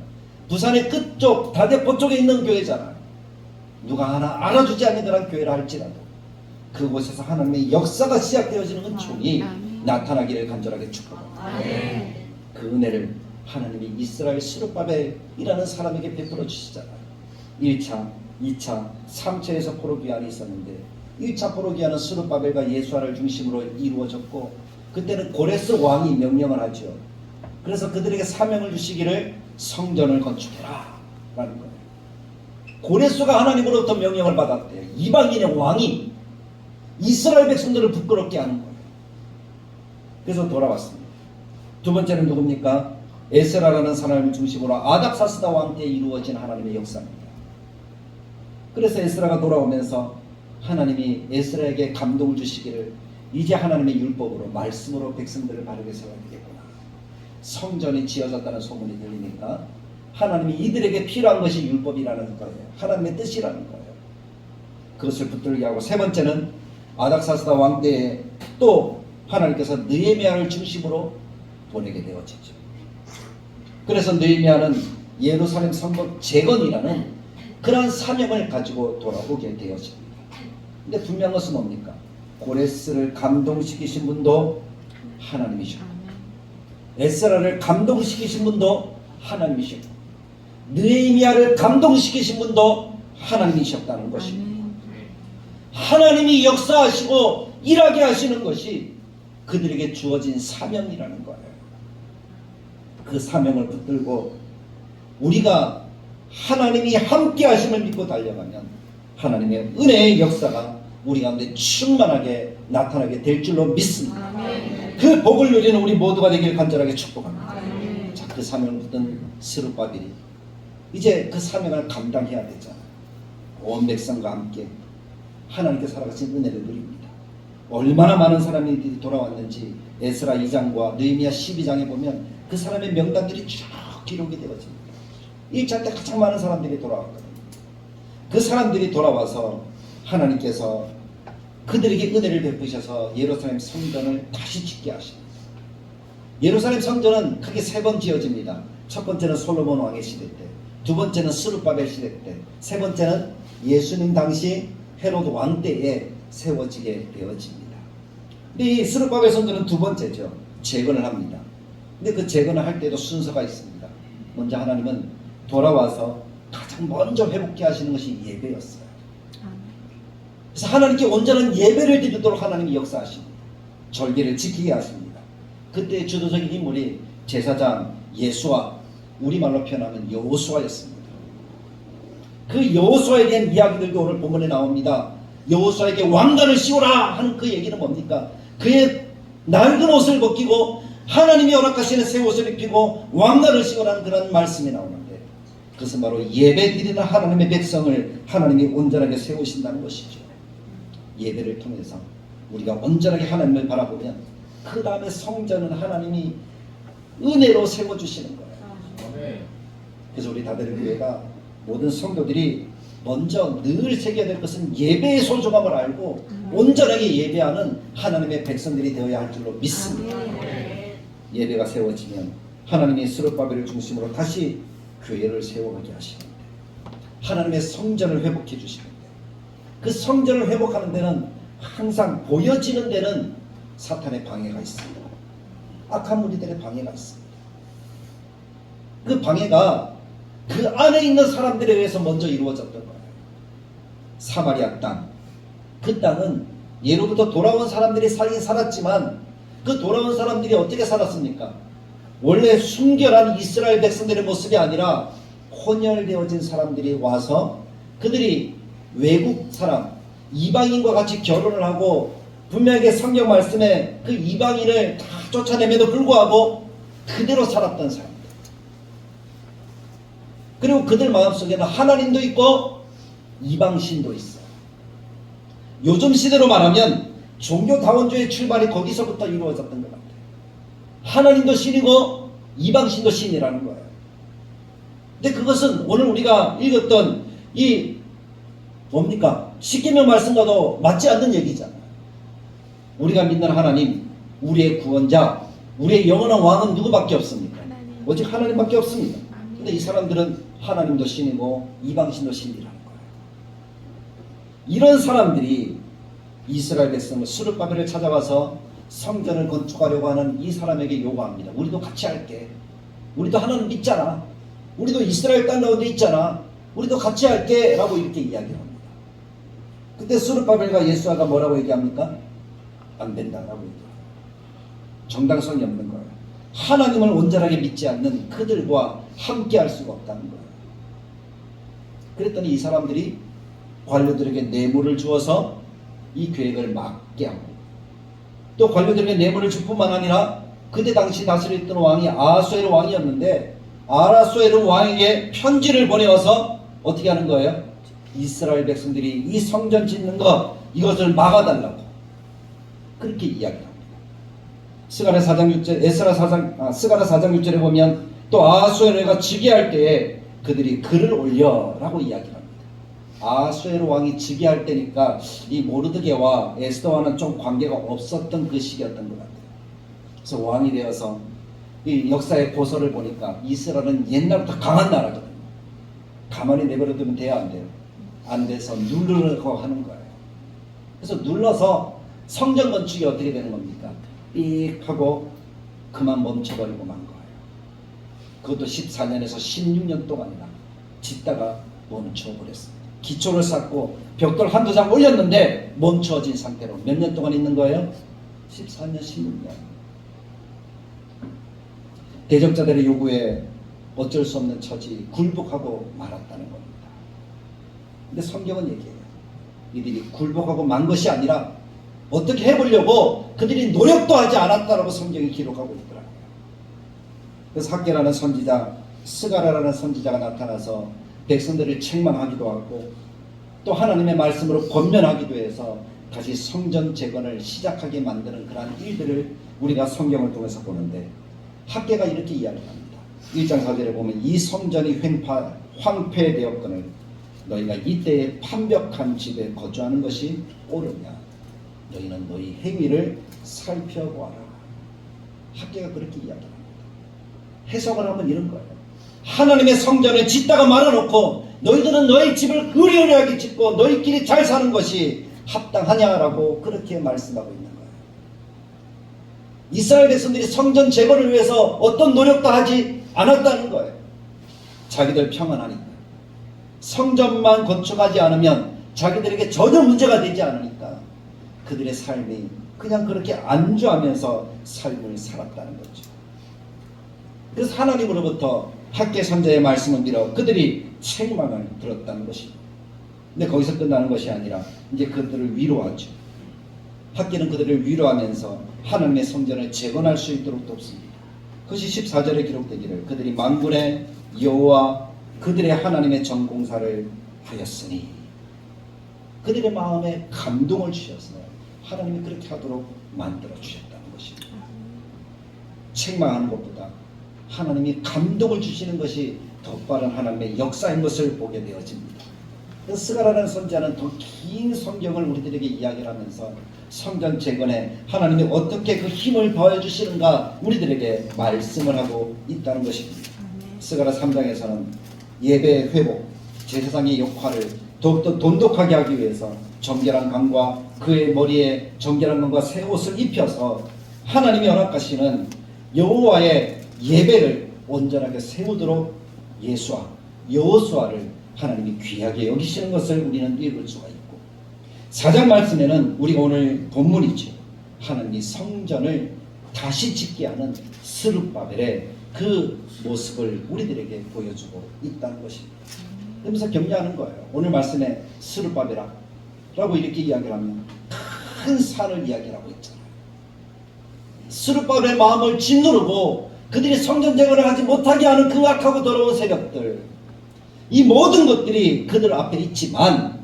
부산의 끝쪽 다대포 쪽에 있는 교회잖아요. 누가 하나 알아주지 않는 그런 교회라 할지라도 그곳에서 하나님의 역사가 시작되어지는 은총이 나타나기를 간절하게 축복합니다. 그 은혜를 하나님이 이스라엘 스룹바벨이라는 사람에게 베풀어 주시잖아요. 1차, 2차, 3차에서 포로기한이 있었는데 1차 포로기한은 스룹바벨과 예수아를 중심으로 이루어졌고 그때는 고레스 왕이 명령을 하죠. 그래서 그들에게 사명을 주시기를 성전을 건축해라 라는 거예요. 고레스가 하나님으로부터 명령을 받았대요. 이방인의 왕이 이스라엘 백성들을 부끄럽게 하는 거예요. 그래서 돌아왔습니다. 두 번째는 누굽니까? 에스라라는 사람을 중심으로 아닥사스다 왕 때 이루어진 하나님의 역사입니다. 그래서 에스라가 돌아오면서 하나님이 에스라에게 감동을 주시기를 이제 하나님의 율법으로 말씀으로 백성들을 바르게 세워야 되겠구나. 성전이 지어졌다는 소문이 들리니까 하나님이 이들에게 필요한 것이 율법이라는 거예요. 하나님의 뜻이라는 거예요. 그것을 붙들게 하고 세 번째는 아닥사스다 왕 때에 또 하나님께서 느헤미야를 중심으로 보내게 되어지죠. 그래서 느헤미야는 예루살렘 성벽 재건이라는 그러한 사명을 가지고 돌아오게 되어집니다. 근데 분명한 것은 뭡니까? 고레스를 감동시키신 분도 하나님이셨고 에스라를 감동시키신 분도 하나님이셨고 느헤미야를 감동시키신 분도 하나님이셨다는 것입니다. 하나님이 역사하시고 일하게 하시는 것이 그들에게 주어진 사명이라는 거예요. 그 사명을 붙들고 우리가 하나님이 함께 하심을 믿고 달려가면 하나님의 은혜의 역사가 우리 가운데 충만하게 나타나게 될 줄로 믿습니다. 그 복을 누리는 우리 모두가 되길 간절하게 축복합니다. 자, 그 사명을 붙든 스룹바벨이 이제 그 사명을 감당해야 되잖아요. 온 백성과 함께 하나님께 살아가신 은혜를 누립니다. 얼마나 많은 사람이 돌아왔는지 에스라 2장과 느헤미야 12장에 보면 그 사람의 명단들이 쭉 기록이 되어집니다. 1차 때 가장 많은 사람들이 돌아왔거든요. 그 사람들이 돌아와서 하나님께서 그들에게 은혜를 베푸셔서 예루살렘 성전을 다시 짓게 하십니다. 예루살렘 성전은 크게 세 번 지어집니다. 첫 번째는 솔로몬 왕의 시대 때, 두 번째는 스룹바벨 시대 때, 세 번째는 예수님 당시 헤로드 왕 때에 세워지게 되어집니다. 근데 이 스룹바벨 성전은 두 번째죠. 재건을 합니다. 근데 그 재건을 할 때도 순서가 있습니다. 먼저 하나님은 돌아와서 가장 먼저 회복케 하시는 것이 예배였어요. 그래서 하나님께 온전한 예배를 드리도록 하나님이 역사하십니다. 절기를 지키게 하십니다. 그때 주도적인 인물이 제사장 예수와, 우리말로 표현하면 여호수아였습니다. 그 여호수아에 대한 이야기들도 오늘 본문에 나옵니다. 여호수아에게 왕관을 씌우라 하는 그 얘기는 뭡니까? 그의 낡은 옷을 벗기고 하나님이 허락하시는 새 옷을 입히고 왕관을 씌우라는 그런 말씀이 나오는데, 그것은 바로 예배드리는 하나님의 백성을 하나님이 온전하게 세우신다는 것이죠. 예배를 통해서 우리가 온전하게 하나님을 바라보면 그 다음에 성전은 하나님이 은혜로 세워주시는 거예요. 그래서 우리 다들 교회가 모든 성도들이 먼저 늘 새겨야 될 것은 예배의 소중함을 알고 온전하게 예배하는 하나님의 백성들이 되어야 할 줄로 믿습니다. 예배가 세워지면 하나님이 스룹바벨을 중심으로 다시 교회를 세워가게 하시는데, 하나님의 성전을 회복해 주시는데, 그 성전을 회복하는 데는 항상 보여지는 데는 사탄의 방해가 있습니다. 악한 무리들의 방해가 있습니다. 그 방해가 그 안에 있는 사람들에 의해서 먼저 이루어졌던 거예요. 사마리아 땅, 그 땅은 예로부터 돌아온 사람들이 살긴 살았지만 그 돌아온 사람들이 어떻게 살았습니까? 원래 순결한 이스라엘 백성들의 모습이 아니라 혼혈되어진 사람들이 와서 그들이 외국 사람, 이방인과 같이 결혼을 하고 분명하게 성경 말씀에 그 이방인을 다 쫓아내면도 불구하고 그대로 살았던 사람들. 그리고 그들 마음속에는 하나님도 있고 이방신도 있어. 요즘 시대로 말하면 종교다원주의 출발이 거기서부터 이루어졌던 것 같아요. 하나님도 신이고 이방신도 신이라는 거예요. 근데 그것은 오늘 우리가 읽었던 이 뭡니까? 십계명 말씀과도 맞지 않는 얘기잖아요. 우리가 믿는 하나님, 우리의 구원자, 우리의 영원한 왕은 누구밖에 없습니까? 오직 하나님밖에 없습니다. 근데 이 사람들은 하나님도 신이고 이방신도 신이라는 거예요. 이런 사람들이 이스라엘 백성을 스룹바벨을 찾아와서 성전을 건축하려고 하는 이 사람에게 요구합니다. 우리도 같이 할게. 우리도 하나님 믿잖아. 우리도 이스라엘 땅 가운데 있잖아. 우리도 같이 할게. 라고 이렇게 이야기를 합니다. 그때 스룹바벨과 예수아가 뭐라고 얘기합니까? 안 된다라고 얘기해요. 정당성이 없는 거예요. 하나님을 온전하게 믿지 않는 그들과 함께 할 수가 없다는 거예요. 그랬더니 이 사람들이 관료들에게 뇌물을 주어서 이 계획을 막게 하고, 또 관료들에게 뇌물을 줄 뿐만 아니라 그때 당시 다스렸던 왕이 아하수에르 왕이었는데, 아하수에르 왕에게 편지를 보내어서 어떻게 하는 거예요? 이스라엘 백성들이 이 성전 짓는 것, 이것을 막아달라고 그렇게 이야기합니다. 스가랴 4장 6절, 스가랴 4장 6절에 보면 또 아하수에르가 즉위할 때에 그들이 글을 올려라고 이야기합니다. 아하수에르 왕이 즉위할 때니까 이 모르드게와 에스더와는 좀 관계가 없었던 그 시기였던 것 같아요. 그래서 왕이 되어서 이 역사의 고서를 보니까 이스라엘은 옛날부터 강한 나라거든요. 가만히 내버려두면 돼요, 안 돼요? 안 돼서 누르려고 하는 거예요. 그래서 눌러서 성전 건축이 어떻게 되는 겁니까? 삑 하고 그만 멈춰버리고 만 거예요. 그것도 14년에서 16년 동안이나 짓다가 멈춰버렸습니다. 기초를 쌓고 벽돌 한두 장 올렸는데 멈춰진 상태로 몇 년 동안 있는 거예요? 14년, 16년. 대적자들의 요구에 어쩔 수 없는 처지, 굴복하고 말았다는 겁니다. 근데 성경은 얘기해요. 이들이 굴복하고 만 것이 아니라 어떻게 해보려고 그들이 노력도 하지 않았다라고 성경이 기록하고 있더라고요. 그래서 학개라는 선지자, 스가랴라는 선지자가 나타나서 백성들을 책망하기도 하고 또 하나님의 말씀으로 권면하기도 해서 다시 성전 재건을 시작하게 만드는 그러한 일들을 우리가 성경을 통해서 보는데, 학개가 이렇게 이야기합니다. 1장 4절에 보면 이 성전이 황폐되었거늘 너희가 이때에 판벽한 집에 거주하는 것이 옳으냐? 너희는 너희 행위를 살펴보아라. 학개가 그렇게 이야기합니다. 해석을 하면 이런 거예요. 하나님의 성전을 짓다가 말아놓고 너희들은 너희 집을 의리의리하게 짓고 너희끼리 잘 사는 것이 합당하냐라고 그렇게 말씀하고 있는 거예요. 이스라엘 백성들이 성전 재건을 위해서 어떤 노력도 하지 않았다는 거예요. 자기들 평안하니까. 성전만 건축하지 않으면 자기들에게 전혀 문제가 되지 않으니까 그들의 삶이 그냥 그렇게 안주하면서 삶을 살았다는 거죠. 그래서 하나님으로부터 학계 선자의 말씀을 믿어 그들이 책망을 들었다는 것입니다. 근데 거기서 끝나는 것이 아니라 이제 그들을 위로하죠. 학계는 그들을 위로하면서 하나님의 성전을 재건할 수 있도록 돕습니다. 그것이 14절에 기록되기를 그들이 만군의 여호와 그들의 하나님의 전공사를 하였으니, 그들의 마음에 감동을 주셔서 하나님이 그렇게 하도록 만들어 주셨다는 것입니다. 책망하는 것보다 하나님이 감동을 주시는 것이 더 빠른 하나님의 역사인 것을 보게 되어집니다. 스가랴라는 선지자는 더 긴 성경을 우리들에게 이야기를 하면서 성전 재건에 하나님이 어떻게 그 힘을 더해주시는가 우리들에게 말씀을 하고 있다는 것입니다. 스가랴 3장에서는 예배의 회복, 제사장의 역할을 더욱더 돈독하게 하기 위해서 정결한 강과 그의 머리에 정결한 강과 새 옷을 입혀서 하나님이 허락하시는 여호와의 예배를 온전하게 세우도록 여호수아를 하나님이 귀하게 여기시는 것을 우리는 읽을 수가 있고, 4장 말씀에는 우리가 오늘 본문이죠. 하나님이 성전을 다시 짓게 하는 스룹바벨의 그 모습을 우리들에게 보여주고 있다는 것입니다. 그러면서 격려하는 거예요. 오늘 말씀에 스룹바벨라고 이렇게 이야기를 하면 큰 산을 이야기를 하고 있잖아요. 스룹바벨의 마음을 짓누르고 그들이 성전 재건을 하지 못하게 하는 그 악하고 더러운 세력들, 이 모든 것들이 그들 앞에 있지만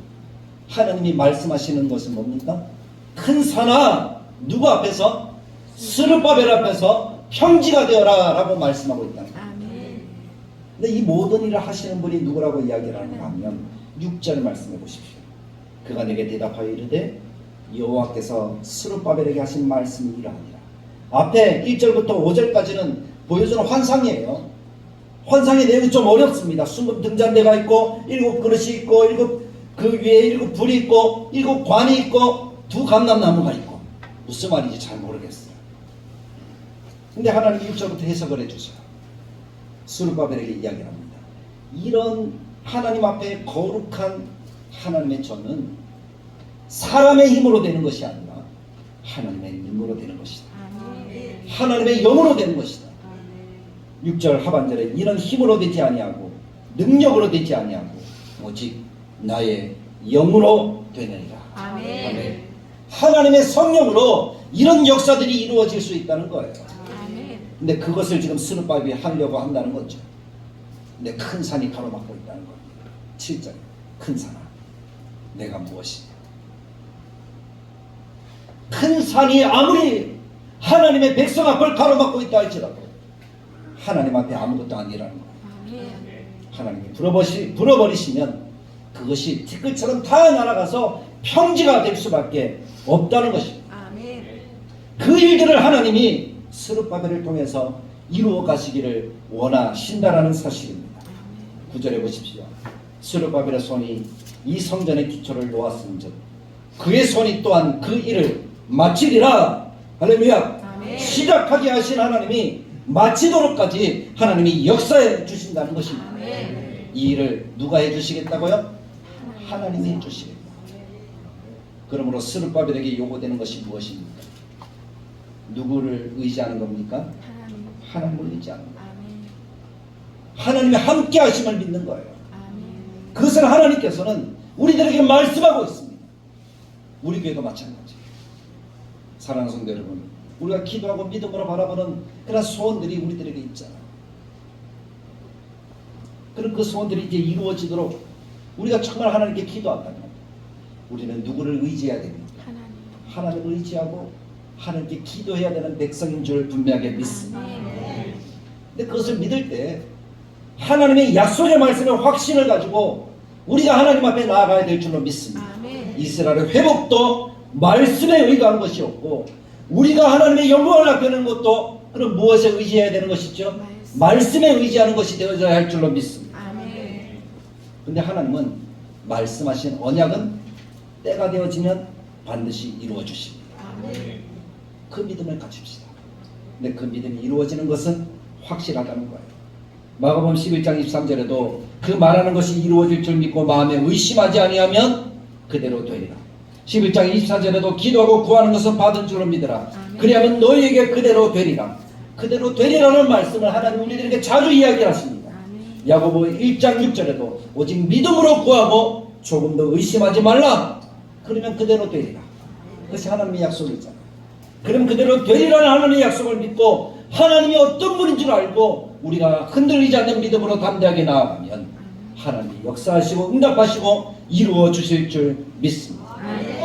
하나님이 말씀하시는 것은 뭡니까? 큰 산아, 누구 앞에서? 스룹바벨 앞에서 평지가 되어라 라고 말씀하고 있다는 거예요. 근데 이 모든 일을 하시는 분이 누구라고 이야기를 하는가 하면 6절 말씀해 보십시오. 그가 내게 대답하여 이르되 여호와께서 스룹바벨에게 하신 말씀이 이러하니라. 앞에 1절부터 5절까지는 보여주는 환상이에요. 환상의 내용이 좀 어렵습니다. 순금 등잔대가 있고 7 그릇이 있고 그 위에 7 불이 있고 7 관이 있고 2 감람나무가 있고, 무슨 말인지 잘 모르겠어요. 근데 하나님이 6절부터 해석을 해주세요. 스룹바벨에게 이야기를 합니다. 이런 하나님 앞에 거룩한 하나님의 전은 사람의 힘으로 되는 것이 아니라 하나님의 능으로 되는 것이다. 하나님의 영으로 되는 것이다. 6절 하반절에 이런 힘으로 되지 아니하고 능력으로 되지 아니하고 오직 나의 영으로 되느니라. 아멘. 하나님의 성령으로 이런 역사들이 이루어질 수 있다는 거예요. 근데 그것을 지금 스룹바벨이 하려고 한다는 거죠. 근데 큰 산이 가로막고 있다는 겁니다. 7절 큰 산아 내가 무엇이냐. 큰 산이 아무리 하나님의 백성 앞을 가로막고 있다 할지라도 하나님 앞에 아무것도 아니라는 거예요. 하나님이 불어버리시면 그것이 티끌처럼 다 날아가서 평지가 될 수밖에 없다는 것입니다. 그 일들을 하나님이 스룹바벨을 통해서 이루어 가시기를 원하신다라는 사실입니다. 9절에 보십시오. 스룹바벨의 손이 이 성전의 기초를 놓았은즉 그의 손이 또한 그 일을 마치리라. 할렐루야. 시작하게 하신 하나님이 마치도록까지 하나님이 역사해 주신다는 것입니다. 이 일을 누가 해주시겠다고요? 하나님이 해주시겠다. 그러므로 스룹바벨에게 요구되는 것이 무엇입니까? 누구를 의지하는 겁니까? 하나님을 의지하는 거예요. 하나님의 함께 하심을 믿는 거예요. 그것을 하나님께서는 우리들에게 말씀하고 있습니다. 우리 교회도 마찬가지. 사랑하는 성도 여러분, 우리가 기도하고 믿음으로 바라보는 그런 소원들이 우리들에게 있잖아요. 그런 그 소원들이 이제 이루어지도록 우리가 정말 하나님께 기도한다면 우리는 누구를 의지해야 됩니까? 하나님을 의지하고 하나님께 기도해야 되는 백성인 줄 분명하게 믿습니다. 근데 그것을 믿을 때 하나님의 약속의 말씀의 확신을 가지고 우리가 하나님 앞에 나아가야 될 줄로 믿습니다. 이스라엘의 회복도 말씀에 의거한 것이었고, 우리가 하나님의 영광을 나타내는 것도 그럼 무엇에 의지해야 되는 것이죠? 말씀에 의지하는 것이 되어야 할 줄로 믿습니다. 근데 하나님은 말씀하신 언약은 때가 되어지면 반드시 이루어 주십니다. 그 믿음을 가집시다. 근데 그 믿음이 이루어지는 것은 확실하다는 거예요. 마가복음 11장 23절에도 그 말하는 것이 이루어질 줄 믿고 마음에 의심하지 아니하면 그대로 되리라. 11장 24절에도 기도하고 구하는 것은 받은 줄로 믿으라. 그리하면 너희에게 그대로 되리라. 그대로 되리라는 말씀을 하나님 우리들에게 자주 이야기하십니다.
야고보 1장 6절에도 오직 믿음으로 구하고 조금 더 의심하지 말라. 그러면 그대로 되리라. 그것이 하나님의 약속이잖아요. 그럼 그대로 되리라는 하나님의 약속을 믿고 하나님이 어떤 분인 줄 알고 우리가 흔들리지 않는 믿음으로 담대하게 나아가면 하나님이 역사하시고 응답하시고 이루어 주실 줄 믿습니다.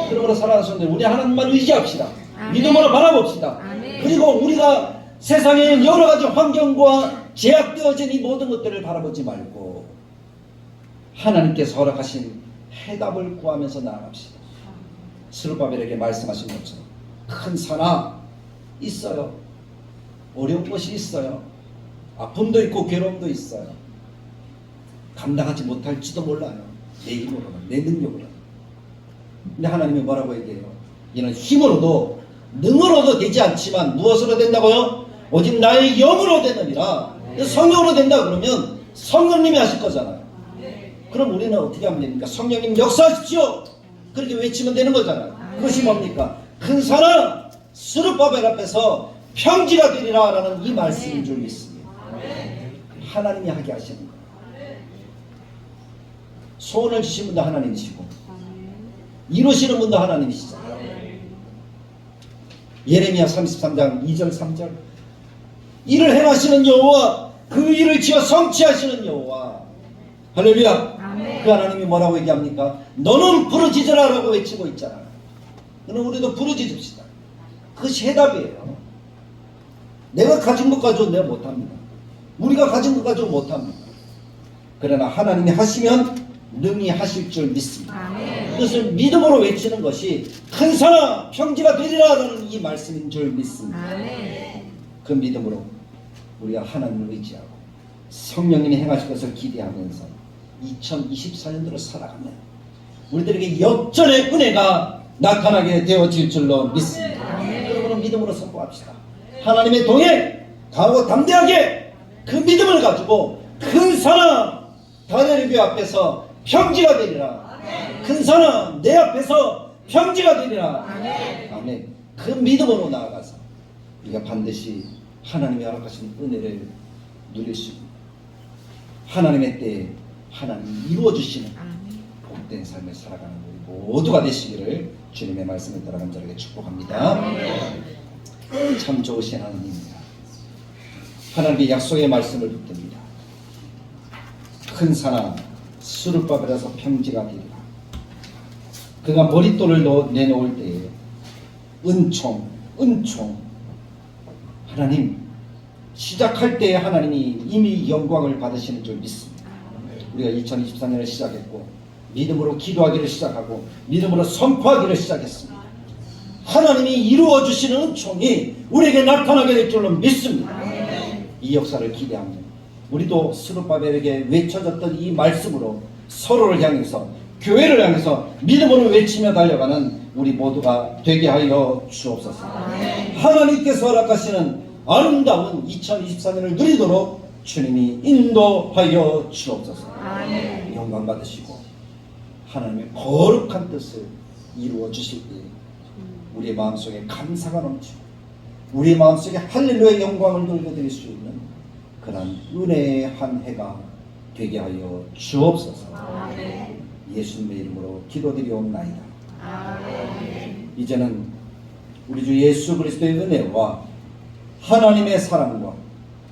그러므로 사랑하는 성도들, 우리 하나님만 의지합시다. 믿음으로 바라봅시다. 그리고 우리가 세상에 있는 여러 가지 환경과 제약되어진 이 모든 것들을 바라보지 말고 하나님께서 허락하신 해답을 구하면서 나아갑시다. 스룹바벨에게 말씀하신 것처럼 큰 산하 있어요. 어려운 것이 있어요. 아픔도 있고 괴로움도 있어요. 감당하지 못할지도 몰라요. 내 힘으로는, 내 능력으로는. 근데 하나님이 뭐라고 얘기해요? 이는 힘으로도 능으로도 되지 않지만 무엇으로 된다고요? 오직 나의 영으로 되느니라. 성령으로 된다 그러면 성령님이 하실 거잖아요. 그럼 우리는 어떻게 하면 됩니까? 성령님 역사하십시오. 그렇게 외치면 되는 거잖아요. 그것이 뭡니까? 큰 산하 스룹바벨 앞에서 평지가 되리라 라는 이 말씀인 줄 믿습니다. 하나님이 하게 하시는 거예요. 소원을 주신 분도 하나님이시고 이루시는 분도 하나님이시잖아요. 예레미야 33장 2절 3절 이를 행하시는 여호와 그 일을 지어 성취하시는 여호와 할렐루야. 그 하나님이 뭐라고 얘기합니까? 너는 부르짖으라 라고 외치고 있잖아요. 그럼 우리도 부르짖읍시다. 그것이 해답이에요. 내가 가진 것 가지고 내가 못합니다. 우리가 가진 것 가지고 못합니다. 그러나 하나님이 하시면 능히 하실 줄 믿습니다. 그것을 믿음으로 외치는 것이 큰 산하 평지가 되리라 라는 이 말씀인 줄 믿습니다. 그 믿음으로 우리가 하나님을 의지하고 성령님이 행하실 것을 기대하면서 2024년도를 살아가면 우리들에게 역전의 은혜가 나타나게 되어질 줄로 믿습니다. 여러분은 믿음으로 선포합시다. 하나님의 동행 강하고 담대하게 그 믿음을 가지고 큰 산하 다니엘교회 앞에서 평지가 되리라. 큰 산하 내 앞에서 평지가 되리라. 아멘. 그 믿음으로 나아가서 우리가 반드시 하나님이 허락하신 은혜를 누릴 수 있는 하나님의 때에 하나님이 이루어주시는 복된 삶을 살아가는 우리 모두가 되시기를 주님의 말씀을 따라 간절하게 축복합니다. 참 좋으신 하나님입니다. 하나님의 약속의 말씀을 붙듭니다. 큰 산하 스룹바벨에서 평지가 되리라. 그가 머릿돌을 내놓을 때에 은총 하나님 시작할 때에 하나님이 이미 영광을 받으시는 줄 믿습니다. 우리가 2024년을 시작했고 믿음으로 기도하기를 시작하고 믿음으로 선포하기를 시작했습니다. 하나님이 이루어 주시는 은총이 우리에게 나타나게 될 줄로 믿습니다. 이 역사를 기대합니다. 우리도 스룹바벨에게 외쳐졌던 이 말씀으로 서로를 향해서 교회를 향해서 믿음으로 외치며 달려가는 우리 모두가 되게 하여 주옵소서. 하나님께서 허락하시는 아름다운 2024년을 누리도록 주님이 인도하여 주옵소서. 영광 받으시고 하나님의 거룩한 뜻을 이루어 주실 때 우리의 마음속에 감사가 넘치고 우리의 마음속에 할렐루야의 영광을 돌려드릴 수 있는 그런 은혜의 한 해가 되게 하여 주옵소서. 예수님의 이름으로 기도드리옵나이다. 이제는 우리 주 예수 그리스도의 은혜와 하나님의 사랑과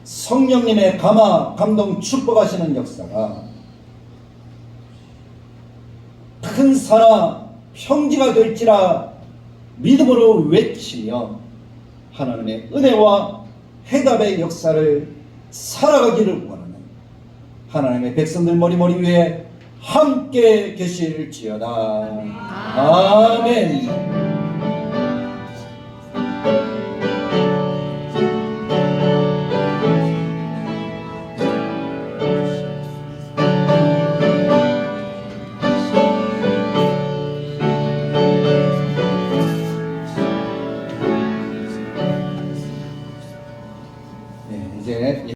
성령님의 감동 축복하시는 역사가 큰 산하 평지가 될지라 믿음으로 외치며 하나님의 은혜와 해답의 역사를 살아가기를 원하는 하나님의 백성들 머리 위에 함께 계실지어다. 아멘.